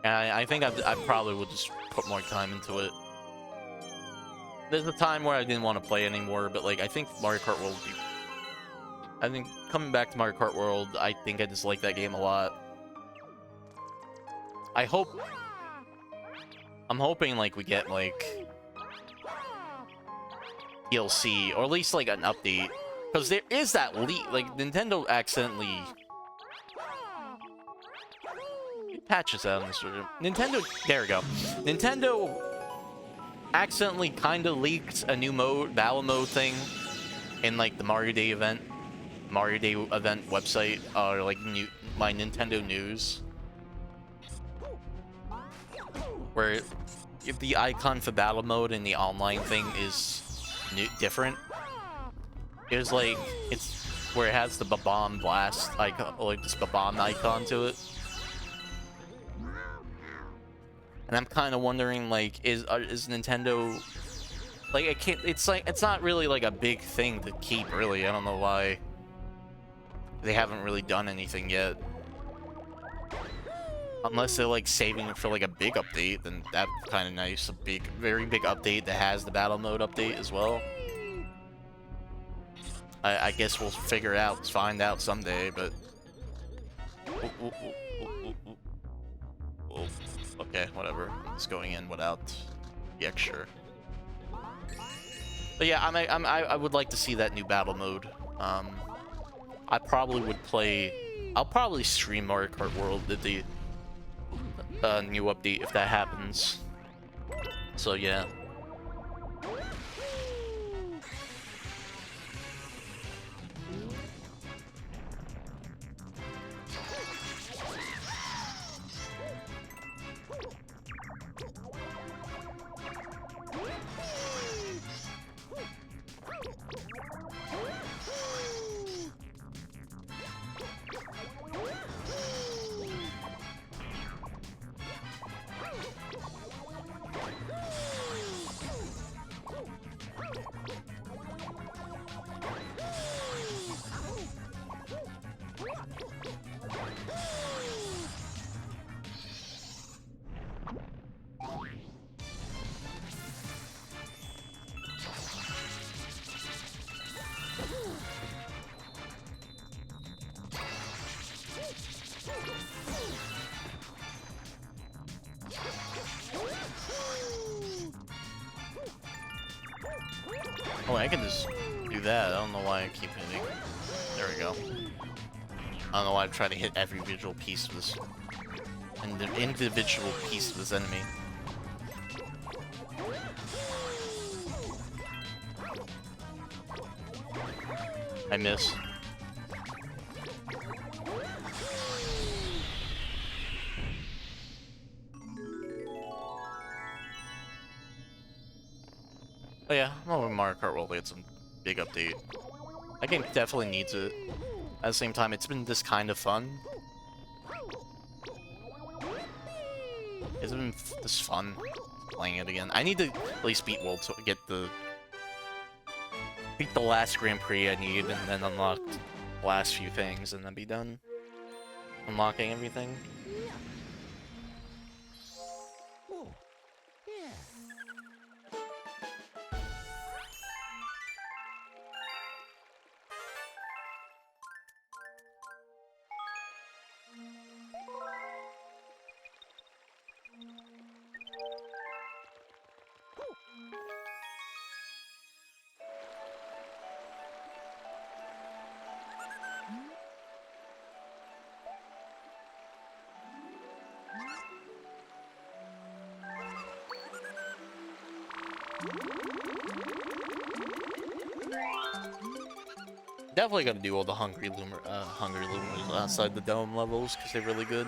Speaker 1: And I think I probably would just put more time into it. There's a time where I didn't want to play anymore, but like, I think Mario Kart World would be... I think coming back to Mario Kart World, I think I just like that game a lot. I'm hoping, like, we get, like, DLC, or at least, like, an update. Because there is that leak, like, Nintendo accidentally... It patches out in this version. There we go. Nintendo accidentally kind of leaked a new battle mode thing in, like, the Mario Day event website, or like my Nintendo News, where if the icon for battle mode in the online thing is different. It's like, it's where it has the Babam Blast icon, like this Babam icon to it. And I'm kind of wondering, like, is Nintendo Like, I can't, it's like, it's not really like a big thing to keep, really. I don't know why they haven't really done anything yet. Unless they're like saving it for like a big update, then that's kind of nice. A big, very big update that has the battle mode update as well. I guess we'll find out someday, but... Okay, whatever. It's going in without the extra. But yeah, I would like to see that new battle mode. I probably would play... I'll probably stream Mario Kart World at the new update if that happens. So yeah. Oh, I can just do that. I don't know why I keep hitting. There we go. I don't know why I'm trying to hit every visual piece of this. And the individual piece of this enemy. I miss. But yeah, I'm hoping Mario Kart will get some big update. That game definitely needs it. At the same time, it's been this kind of fun. It's been this fun playing it again. I need to at least beat World to get beat the last Grand Prix I need, and then unlock the last few things, and then be done unlocking everything. Definitely gonna do all the Hungry Lumers outside the dome levels because they're really good.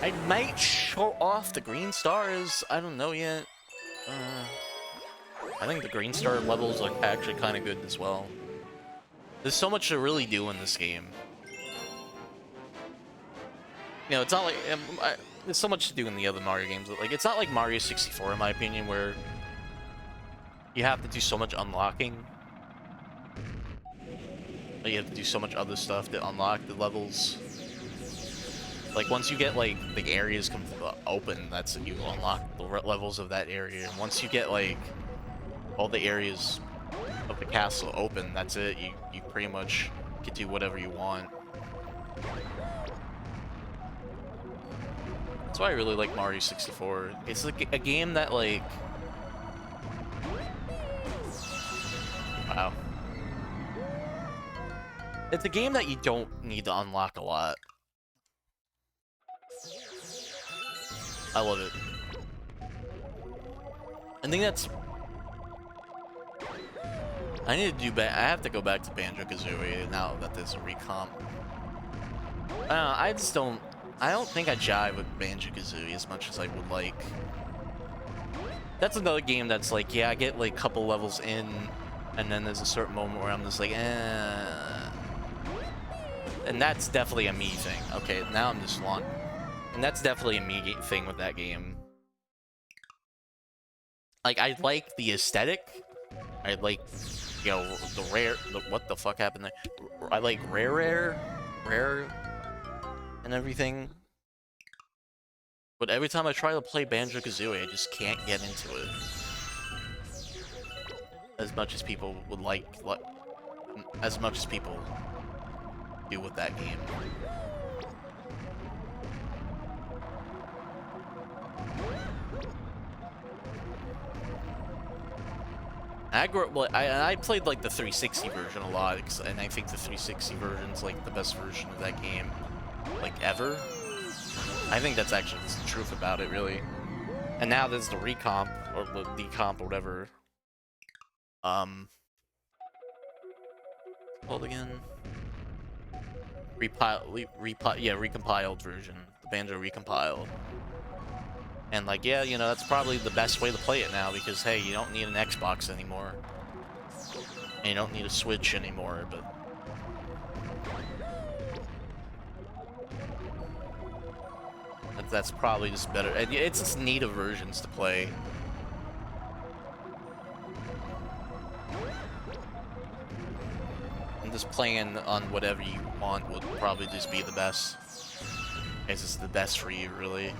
Speaker 1: I might show off the green stars. I don't know yet. I think the green star levels are actually kind of good as well. There's so much to really do in this game. You know, it's not like there's so much to do in the other Mario games. Like, it's not like Mario 64, in my opinion, where you have to do so much unlocking. Like, you have to do so much other stuff to unlock the levels. Like, once you get, like, the areas open, that's you unlock the levels of that area. And once you get, like, all the areas of the castle open, that's it. You pretty much can do whatever you want. That's why I really like Mario 64. It's like a game that, like... Wow. It's a game that you don't need to unlock a lot. I love it. I think that's... I need to do I have to go back to Banjo-Kazooie now that there's a recomp. I just don't... I don't think I jive with Banjo-Kazooie as much as I would like. That's another game that's like, yeah, I get like a couple levels in, and then there's a certain moment where I'm just like, eh. And that's definitely a me thing. Okay, now I'm just long. And that's definitely a me thing with that game. like, I like the aesthetic. I like, you know, what the fuck happened there? I like rare, and everything. But every time I try to play Banjo-Kazooie, I just can't get into it. As much as people would like as much as people do with that game. I played like the 360 version a lot, and I think the 360 version's like the best version of that game, like ever. I think that's actually the truth about it, really. And now there's the recomp or the decomp or whatever. Called again? Recompiled version, the Banjo recompiled. And like, yeah, you know, that's probably the best way to play it now because hey, you don't need an Xbox anymore, and you don't need a Switch anymore. But that's probably just better. And it's just native versions to play. And just playing on whatever you want would probably just be the best. It's just the best for you, really.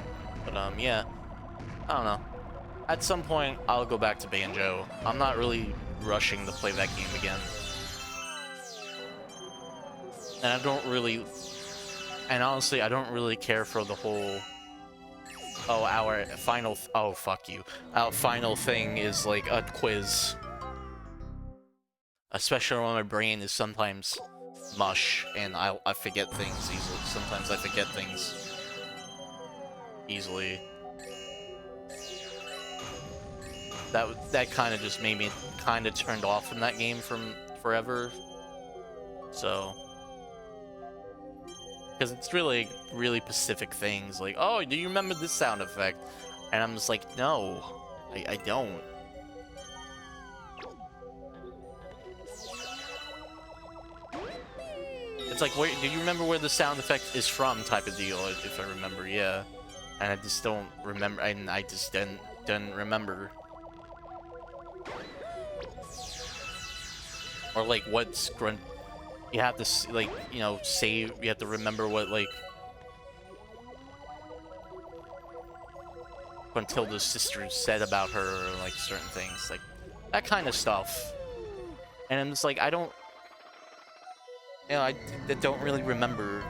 Speaker 1: But yeah, I don't know. At some point, I'll go back to Banjo. I'm not really rushing to play that game again. And I don't really... And honestly, I don't really care for the whole... Oh, our final... Oh, fuck you. Our final thing is like a quiz. Especially when my brain is sometimes mush and I forget things easily. Sometimes I forget things easily. That kind of just made me kind of turned off from that game from forever. So, because it's really specific things like, oh, do you remember this sound effect? And I'm just like, no, I don't. It's like, where, do you remember where the sound effect is from type of deal, if I remember, yeah. And I just don't remember, and I just didn't remember. Or like, what's grunt... You have to, like, you know, save, you have to remember what, like... Gruntilda's sister said about her, or like, certain things, like, that kind of stuff. And I'm just like, I don't... You know, I don't really remember.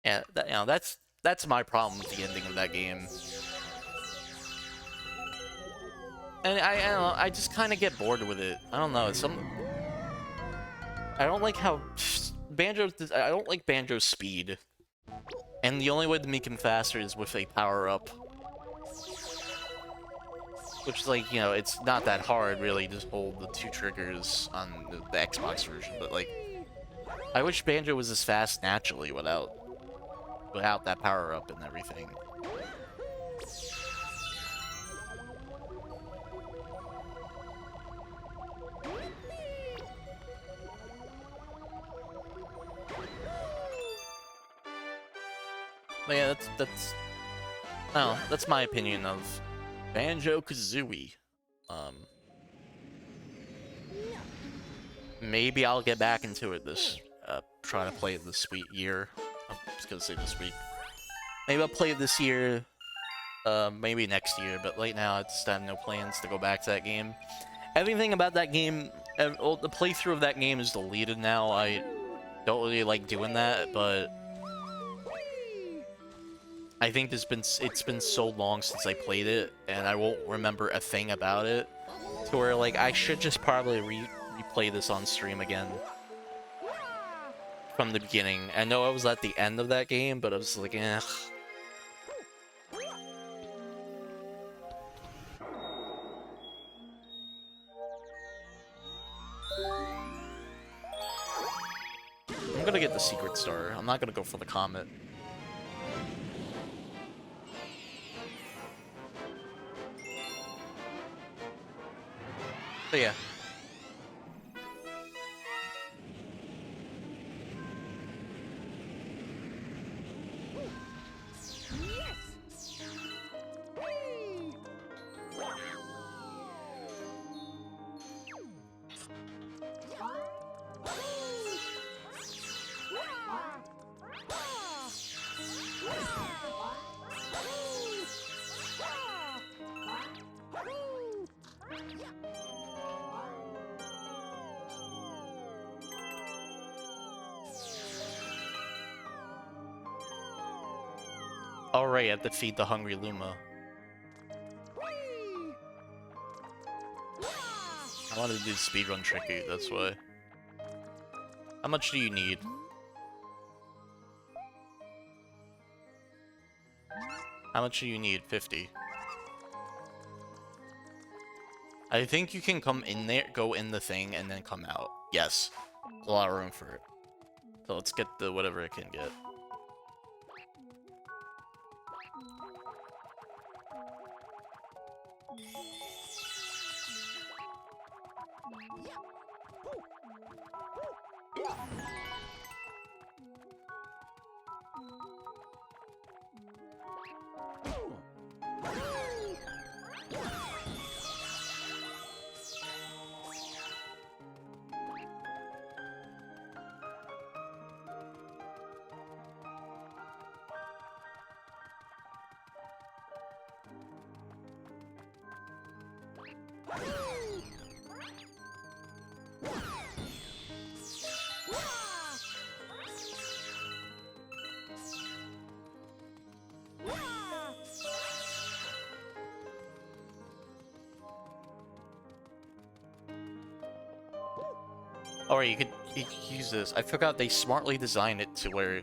Speaker 1: Yeah, that, you know, that's my problem with the ending of that game. And I don't know, I just kind of get bored with it. I don't know, I don't like how I don't like Banjo's speed. And the only way to make him faster is with a power-up. Which is like, you know, it's not that hard, really, to hold the two triggers on the Xbox version, but like... I wish Banjo was as fast naturally without that power-up and everything. But yeah, that's my opinion of Banjo-Kazooie. Maybe I'll get back into it try to play it this year. I'm just gonna say this week. Maybe I'll play it this year, maybe next year, but right now I just have no plans to go back to that game. Everything about that game, the playthrough of that game is deleted now. I don't really like doing that, but I think it's been so long since I played it, and I won't remember a thing about it, to where, like, I should just probably replay this on stream again. From the beginning. I know I was at the end of that game, but I was like, eh. I'm gonna get the secret star. I'm not gonna go for the comet. But yeah. Alright, I have to feed the hungry Luma. I wanted to do the speedrun tricky, that's why. How much do you need? How much do you need? 50. I think you can come in there, go in the thing, and then come out. Yes. There's a lot of room for it. So let's get the whatever it can get. Alright, you could use this. I forgot they smartly designed it to where...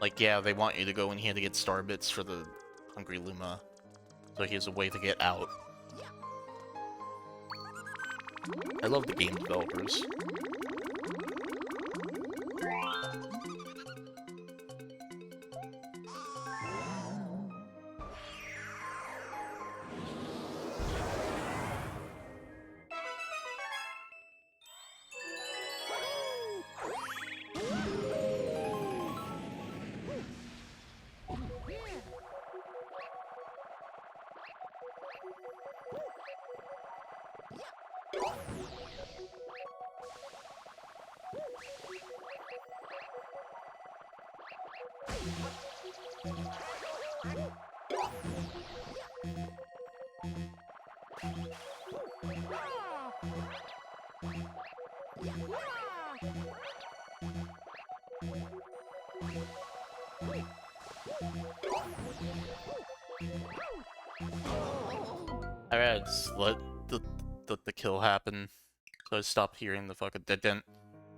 Speaker 1: Like, yeah, they want you to go in here to get star bits for the hungry Luma. So here's a way to get out. I love the game developers. Alright, just let the kill happen. So I stop hearing the fucking dent dent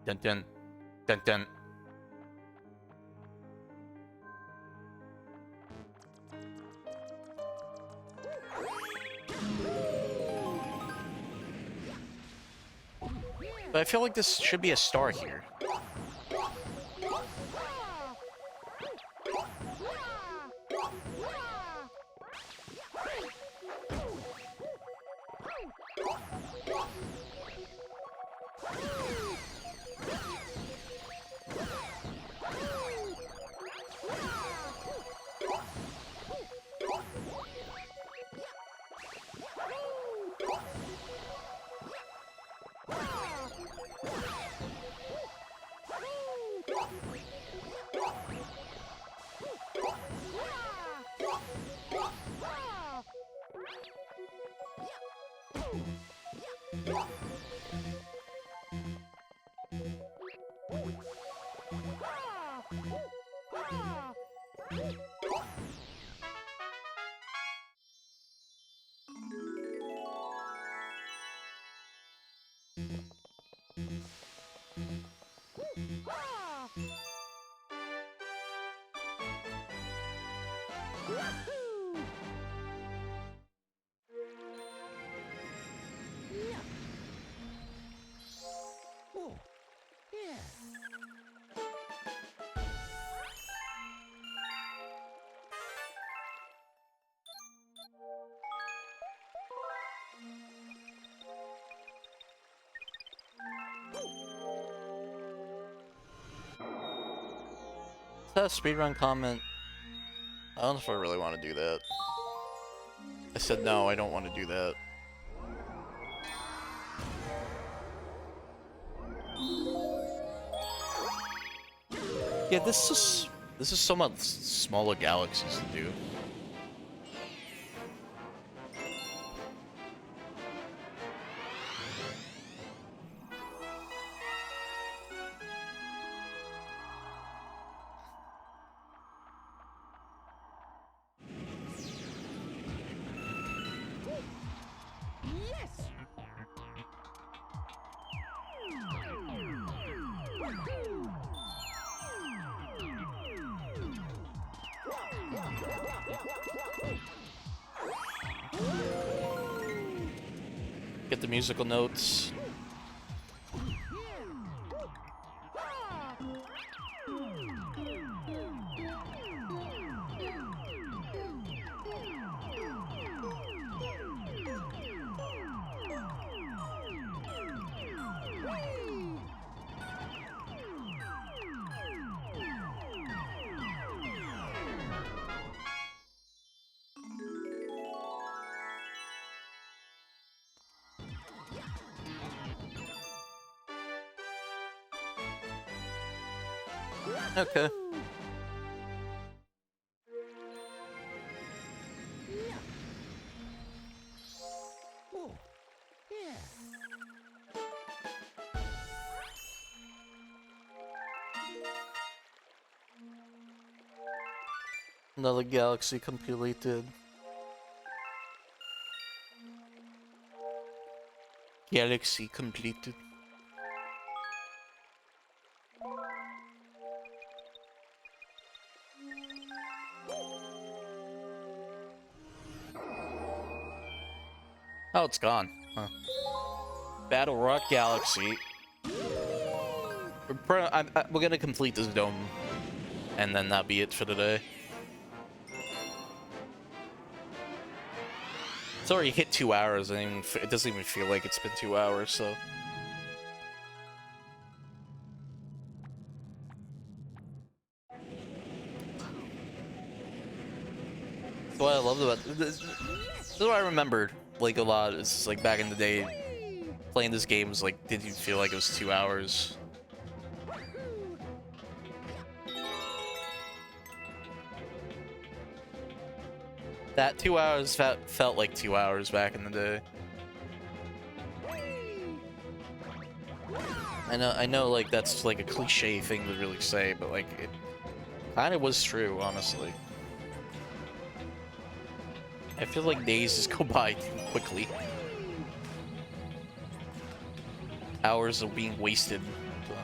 Speaker 1: dent dent dent dent. But I feel like this should be a star here. Is that a speedrun comment? I don't know if I really want to do that. I said no, I don't want to do that. Yeah, this is so much smaller galaxies to do. Get the musical notes. Okay. Another galaxy completed. Galaxy completed. Oh, it's gone. Huh. Battle Rock Galaxy. We're gonna complete this dome, and then that'll be it for today. It's already hit 2 hours, and it doesn't even feel like it's been 2 hours, so... That's what I loved about this. This is what I remembered, like, a lot. It's like, back in the day, playing this game was like, didn't even feel like it was 2 hours. That 2 hours felt like 2 hours back in the day. I know, like, that's like a cliche thing to really say, but like, it kind of was true, honestly. I feel like days just go by too quickly. Hours are being wasted. So.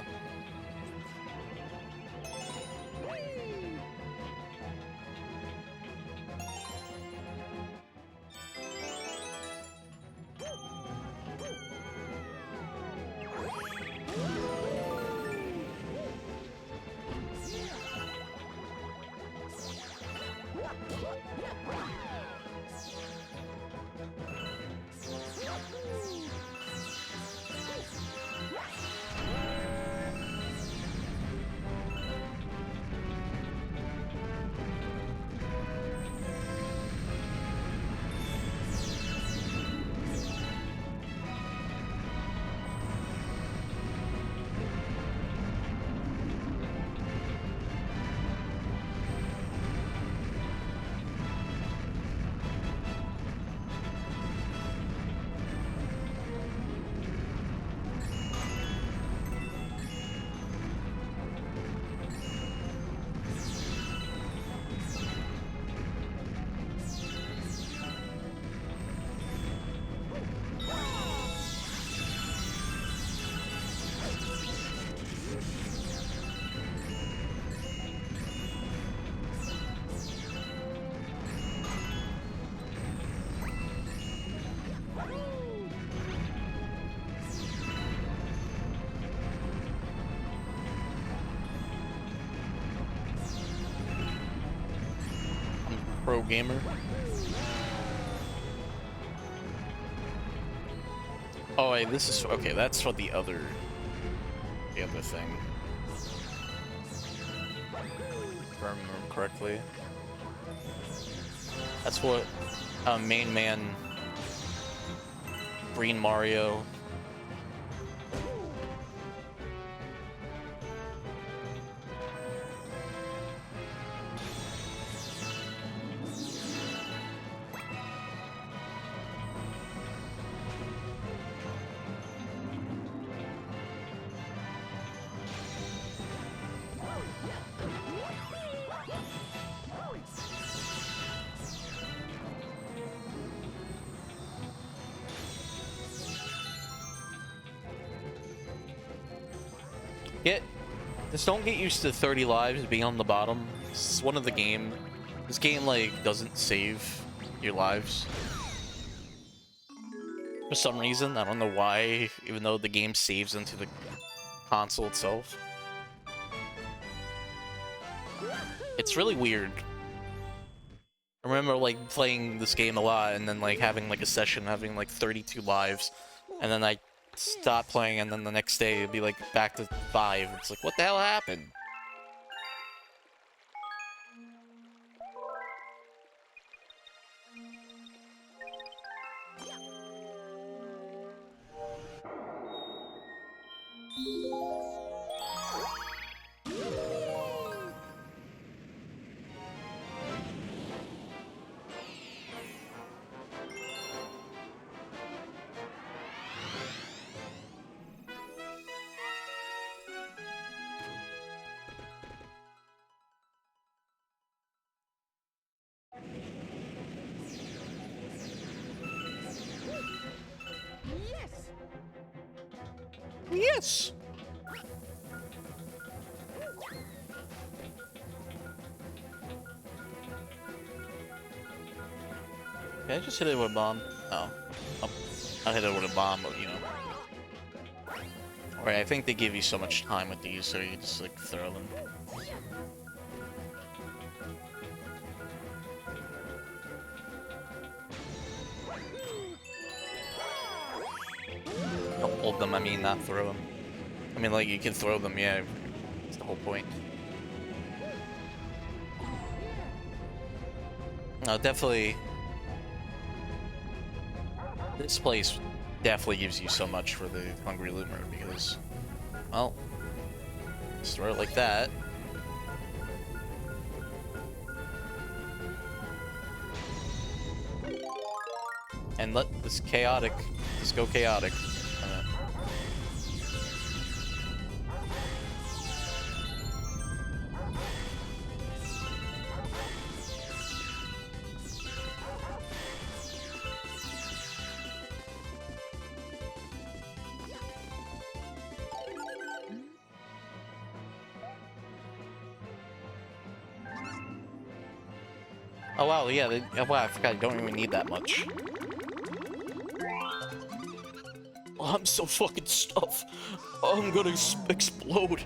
Speaker 1: Pro gamer. Oh wait, this is okay. That's for the other thing. If I remember correctly. That's what main man Green Mario. Just don't get used to 30 lives being on the bottom. It's one of the game. This game like doesn't save your lives. For some reason, I don't know why, even though the game saves into the console itself. It's really weird. I remember like playing this game a lot and then like having like a session having like 32 lives, and then I stop playing and then the next day it'd be like back to 5. It's like, what the hell happened? Yes! Can I just hit it with a bomb? Oh. I'll hit it with a bomb, but you know. Alright, I think they give you so much time with these, so you just like throw them. Don't hold them, I mean, not throw them. I mean, like, you can throw them, yeah. That's the whole point. No, definitely. This place definitely gives you so much for the Hungry Loomer because, well, just throw it like that. And let this chaotic, just go chaotic. Oh wow, yeah, wow, I forgot, you don't even need that much. Oh, I'm so fucking stuffed. Oh, I'm gonna explode.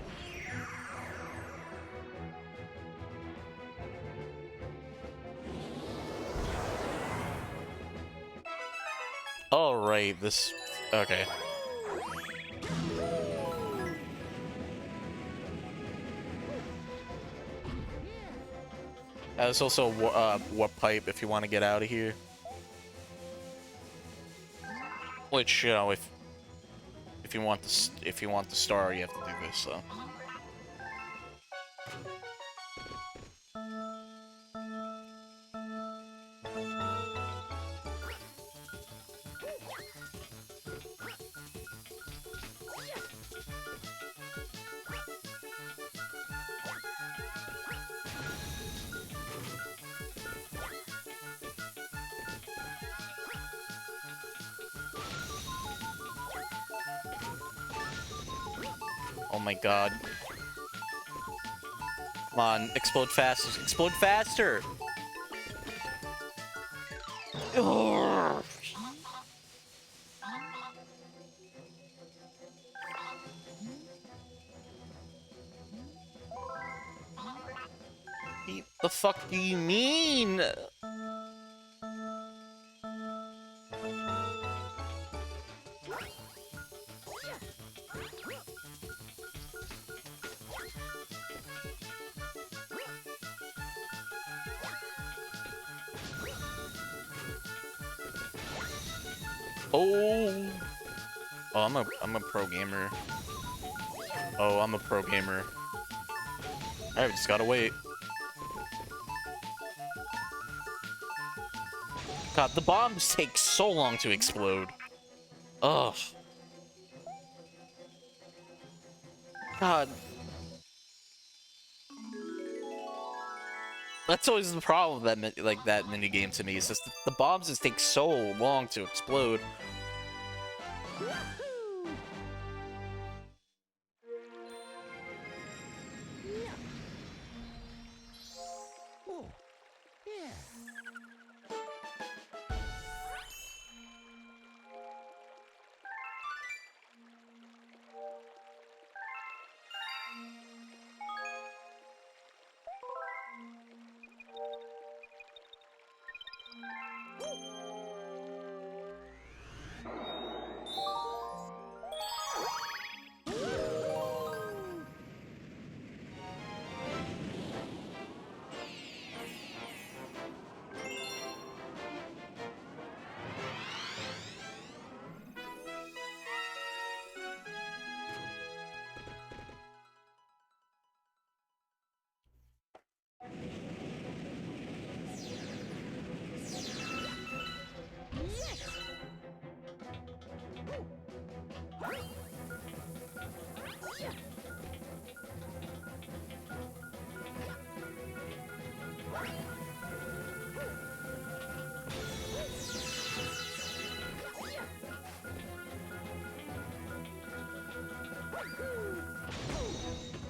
Speaker 1: Alright, this... okay. There's also a warp pipe if you want to get out of here. Which, you know, if you want the star, you have to do this. So. Oh my god. Come on, explode faster. Explode faster! Urgh. What the fuck do you mean? Oh. Oh, I'm a pro gamer. Oh, I'm a pro gamer. Alright, we just gotta wait. God, the bombs take so long to explode. Ugh. God. That's always the problem with that mini game to me. Is just the bombs just take so long to explode.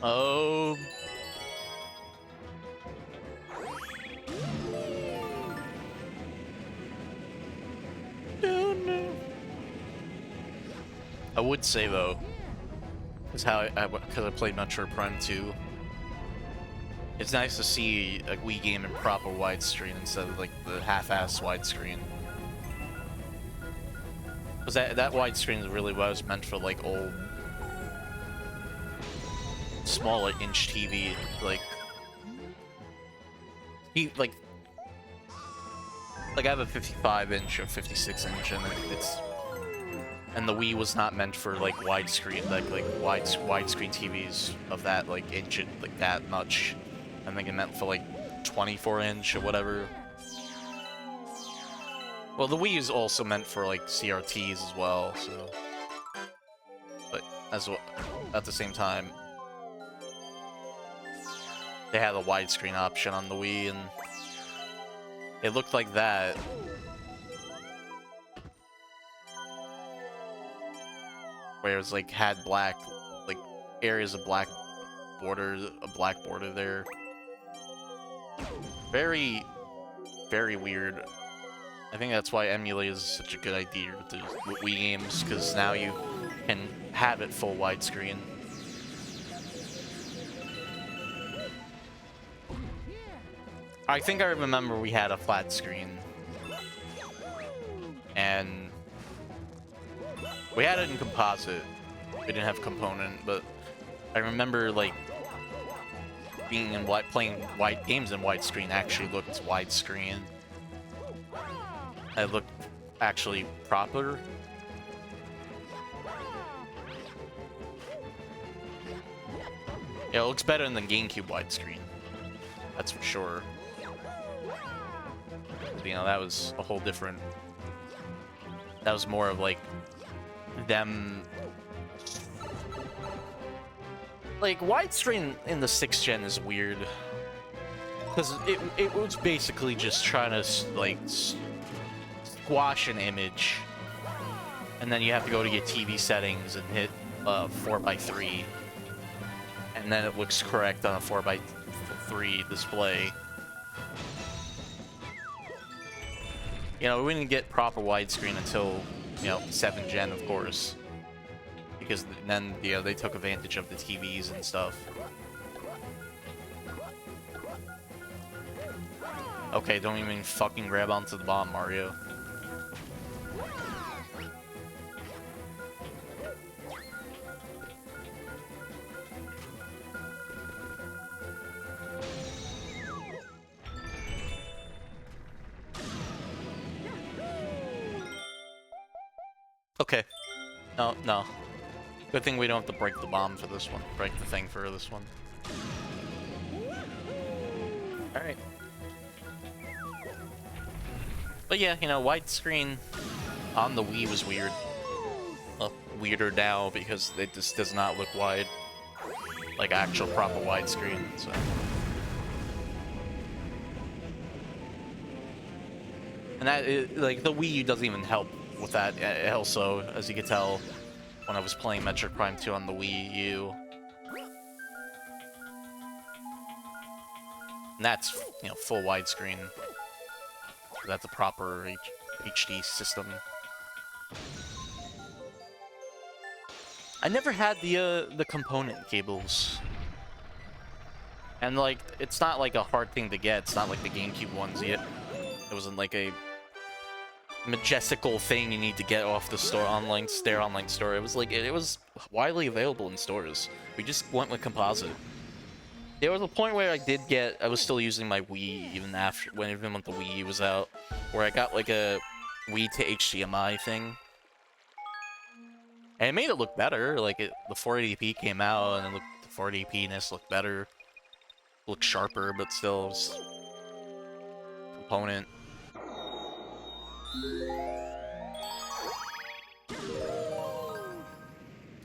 Speaker 1: Oh. No, no. I would say though, because I played Metroid Prime 2. It's nice to see a Wii game in proper widescreen instead of like the half-ass widescreen. Because that widescreen really was meant for like old, smaller inch TV, like I have a 55-inch or 56-inch, and and the Wii was not meant for like widescreen, widescreen TVs of that like inch, like that much. I think it meant for like 24-inch or whatever. Well, the Wii is also meant for like CRTs as well, so. But at the same time, they had a widescreen option on the Wii, and it looked like that. Where it was like had black, like areas of black border, a black border there. Very, very weird. I think that's why emulate is such a good idea with the Wii games, because now you can have it full widescreen. I think I remember we had a flat screen, and we had it in composite. We didn't have component, but I remember like being in playing white games in widescreen actually looked widescreen. It looked actually proper. Yeah, it looks better than the GameCube widescreen. That's for sure. You know, that was a whole different. That was more of like them. Like widescreen in the 6th gen is weird because it was basically just trying to like squash an image, and then you have to go to your TV settings and hit 4:3, and then it looks correct on a 4:3 display. You know, we didn't get proper widescreen until, you know, 7th gen, of course. Because then, you know, they took advantage of the TVs and stuff. Okay, don't even fucking grab onto the bomb, Mario. Okay. No, no. Good thing we don't have to break the bomb for this one. Break the thing for this one. Alright. But yeah, you know, widescreen on the Wii was weird. Well, weirder now because it just does not look wide. Like actual proper widescreen, so. And that is, like, the Wii U doesn't even help with that. Also, as you can tell, when I was playing Metroid Prime 2 on the Wii U. And that's, you know, full widescreen. That's a proper HD system. I never had the component cables. And, like, it's not like a hard thing to get. It's not like the GameCube ones yet. It wasn't like a majestical thing you need to get off the store online store. It was like it was widely available in stores. We just went with composite. There was a point where I was still using my Wii even when the Wii U was out, where I got like a Wii to HDMI thing, and it made it look better. Like the 480p came out, and the 480p-ness looked better, looked sharper, but still was component.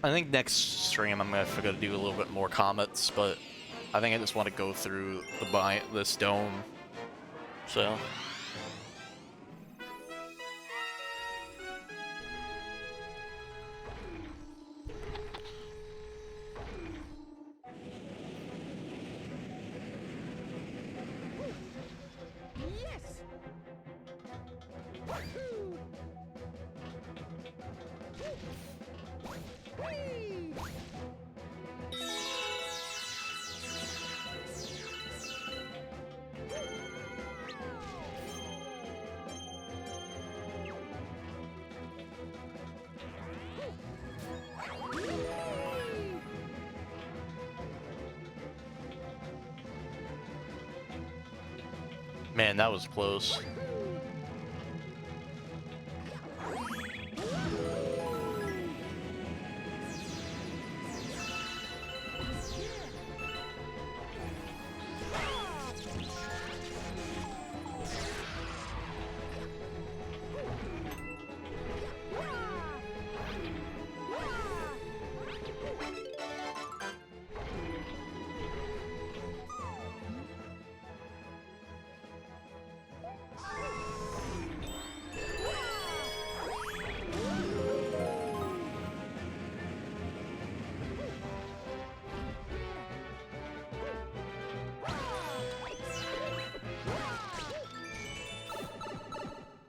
Speaker 1: I think next stream I'm gonna do a little bit more comments, but I think I just want to go through this dome. So. Man, that was close.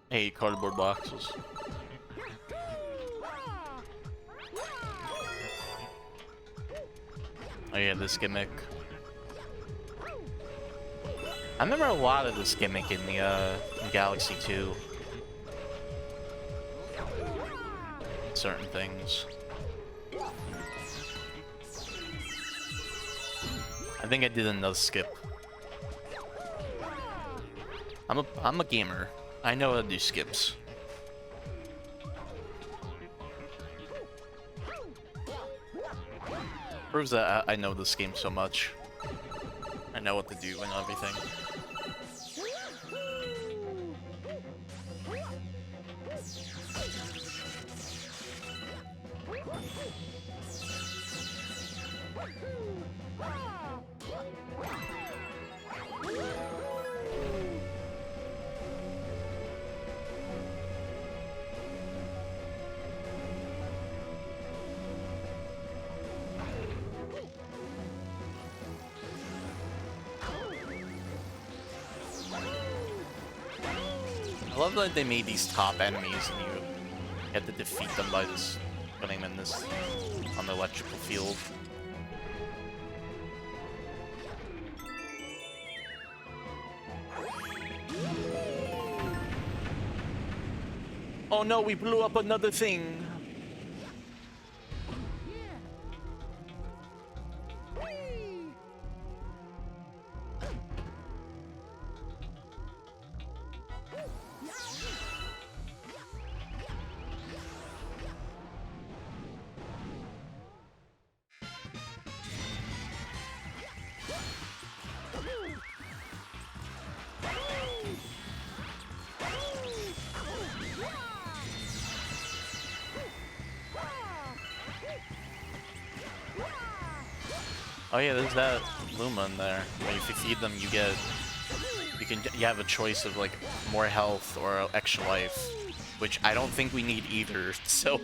Speaker 1: Hey, cardboard boxes. Oh yeah, this gimmick. I remember a lot of this gimmick in the in Galaxy 2. Certain things. I think I did another skip. I'm a gamer. I know how to do skips. Proves that I know this game so much. I know what to do and everything. I love that they made these top enemies and you have to defeat them by just putting them in this on the electrical field. Oh no, we blew up another thing. Oh yeah, there's that Luma in there. Where if you feed them, you have a choice of like more health or extra life, which I don't think we need either. So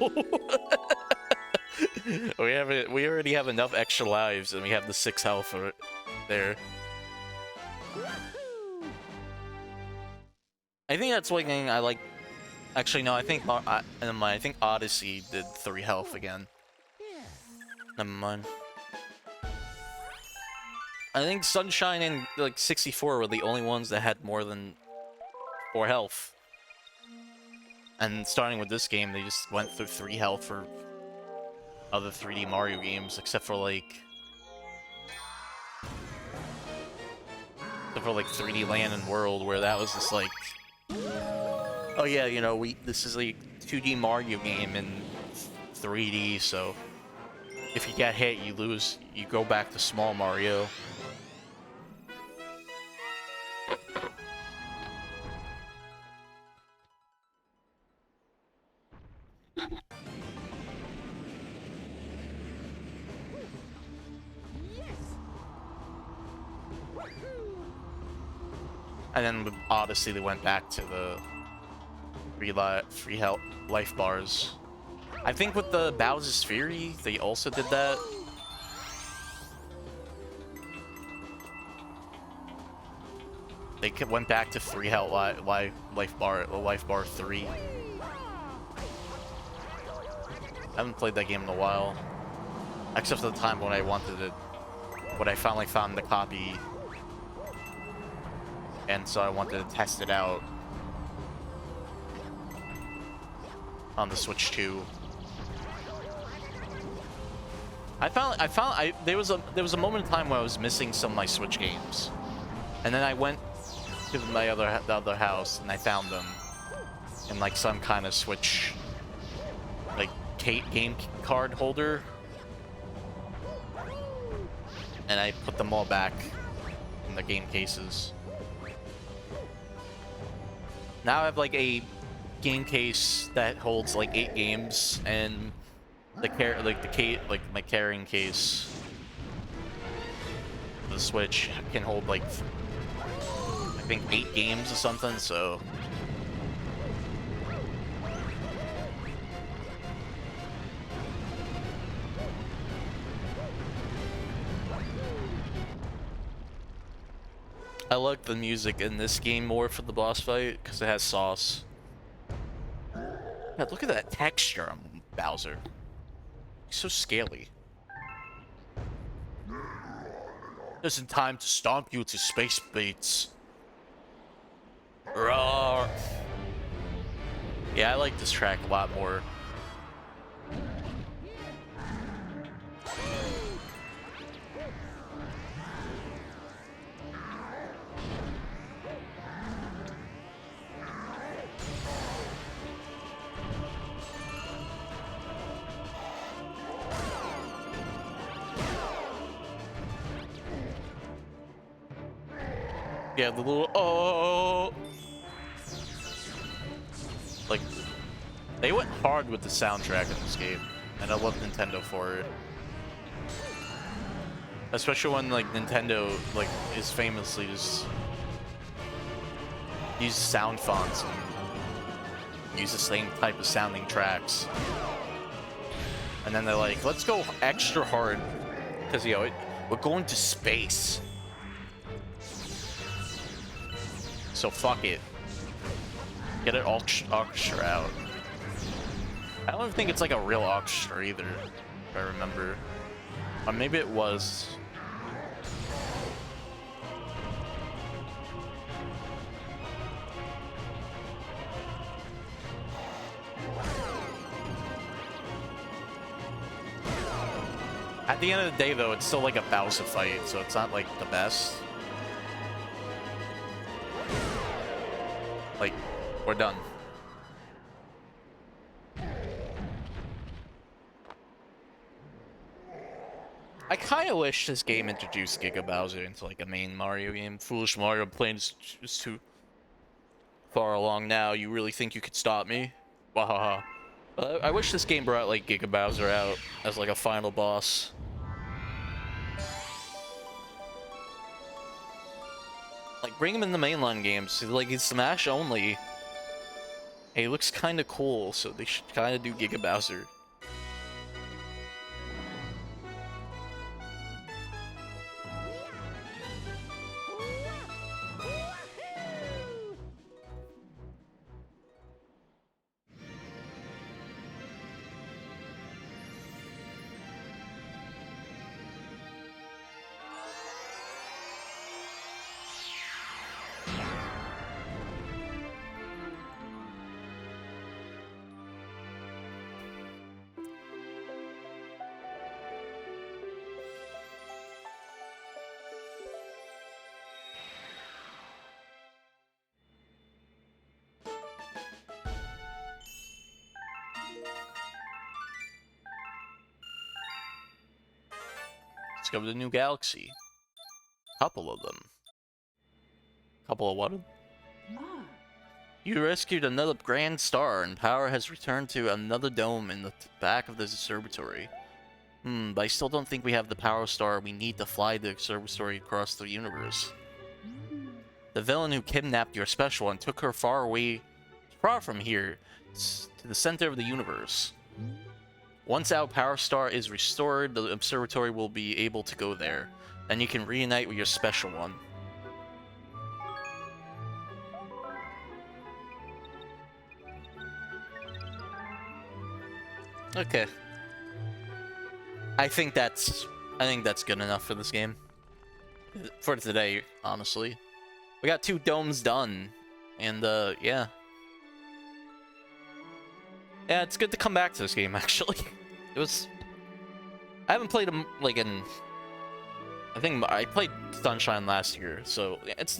Speaker 1: we already have enough extra lives, and we have the 6 health for it there. I think that's one thing I like. Actually, no, I think never mind. I think Odyssey did 3 health again. Never mind. I think Sunshine and like 64 were the only ones that had more than 4 health. And starting with this game, they just went through 3 health for other 3D Mario games, except for like 3D Land and World, where that was just like, oh yeah, you know, this is a 2D Mario game in 3D, so if you get hit, you lose, you go back to small Mario. And then with Odyssey, they went back to the free health life bars. I think with the Bowser's Fury, they also did that. They went back to 3 health life bar 3. I haven't played that game in a while. Except for the time when I wanted it, when I finally found the copy. And so I wanted to test it out on the Switch 2. There was a moment in time where I was missing some of my Switch games. And then I went to the other house and I found them in like some kind of Switch like game card holder. And I put them all back in the game cases. Now I have like a game case that holds like 8 games, and my carrying case, the Switch can hold like I think 8 games or something. So I like the music in this game more for the boss fight because it has sauce. God, look at that texture on Bowser. He's so scaly. Isn't time to stomp you to space beats. Roar. Yeah, I like this track a lot more. Yeah, the little oh, like they went hard with the soundtrack in this game, and I love Nintendo for it. Especially when like Nintendo like is famously just use sound fonts and use the same type of sounding tracks, and then they're like, let's go extra hard because we're going to space. So fuck it. Get an orchestra out. I don't even think it's like a real orchestra either, if I remember. Or maybe it was. At the end of the day though, it's still like a Bowser fight, so it's not like the best. Like, we're done. I kind of wish this game introduced Giga Bowser into like a main Mario game. Foolish Mario playing is too far along now. You really think you could stop me? Wahaha. I wish this game brought like Giga Bowser out as like a final boss. Like, bring him in the mainline games. Like, he's Smash only. And he looks kind of cool, so they should kind of do Giga Bowser. Discovered a new galaxy. Couple of them. Couple of what? You rescued another grand star, and power has returned to another dome in the back of the observatory. But I still don't think we have the power star we need to fly the observatory across the universe. The villain who kidnapped your special and took her far from here, to the center of the universe. Once our power star is restored, the observatory will be able to go there. Then you can reunite with your special one. Okay, I think that's good enough for this game. For today, honestly. We got 2 domes done. And yeah. Yeah, it's good to come back to this game actually. It was I haven't played them like in I think I played Sunshine last year, so it's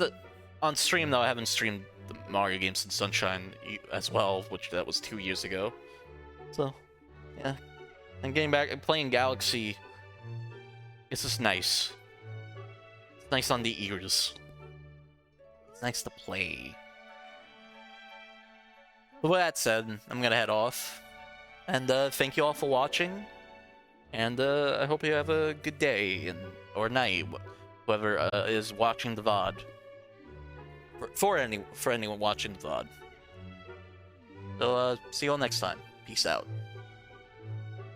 Speaker 1: on stream though I haven't streamed the Mario games since Sunshine as well, which that was 2 years ago. So, yeah. And getting back and playing Galaxy, it's just nice. It's nice on the ears. It's nice to play. But with that said, I'm gonna head off. And thank you all for watching. And I hope you have a good day or night, whoever is watching the VOD. For anyone watching the VOD. So see you all next time. Peace out.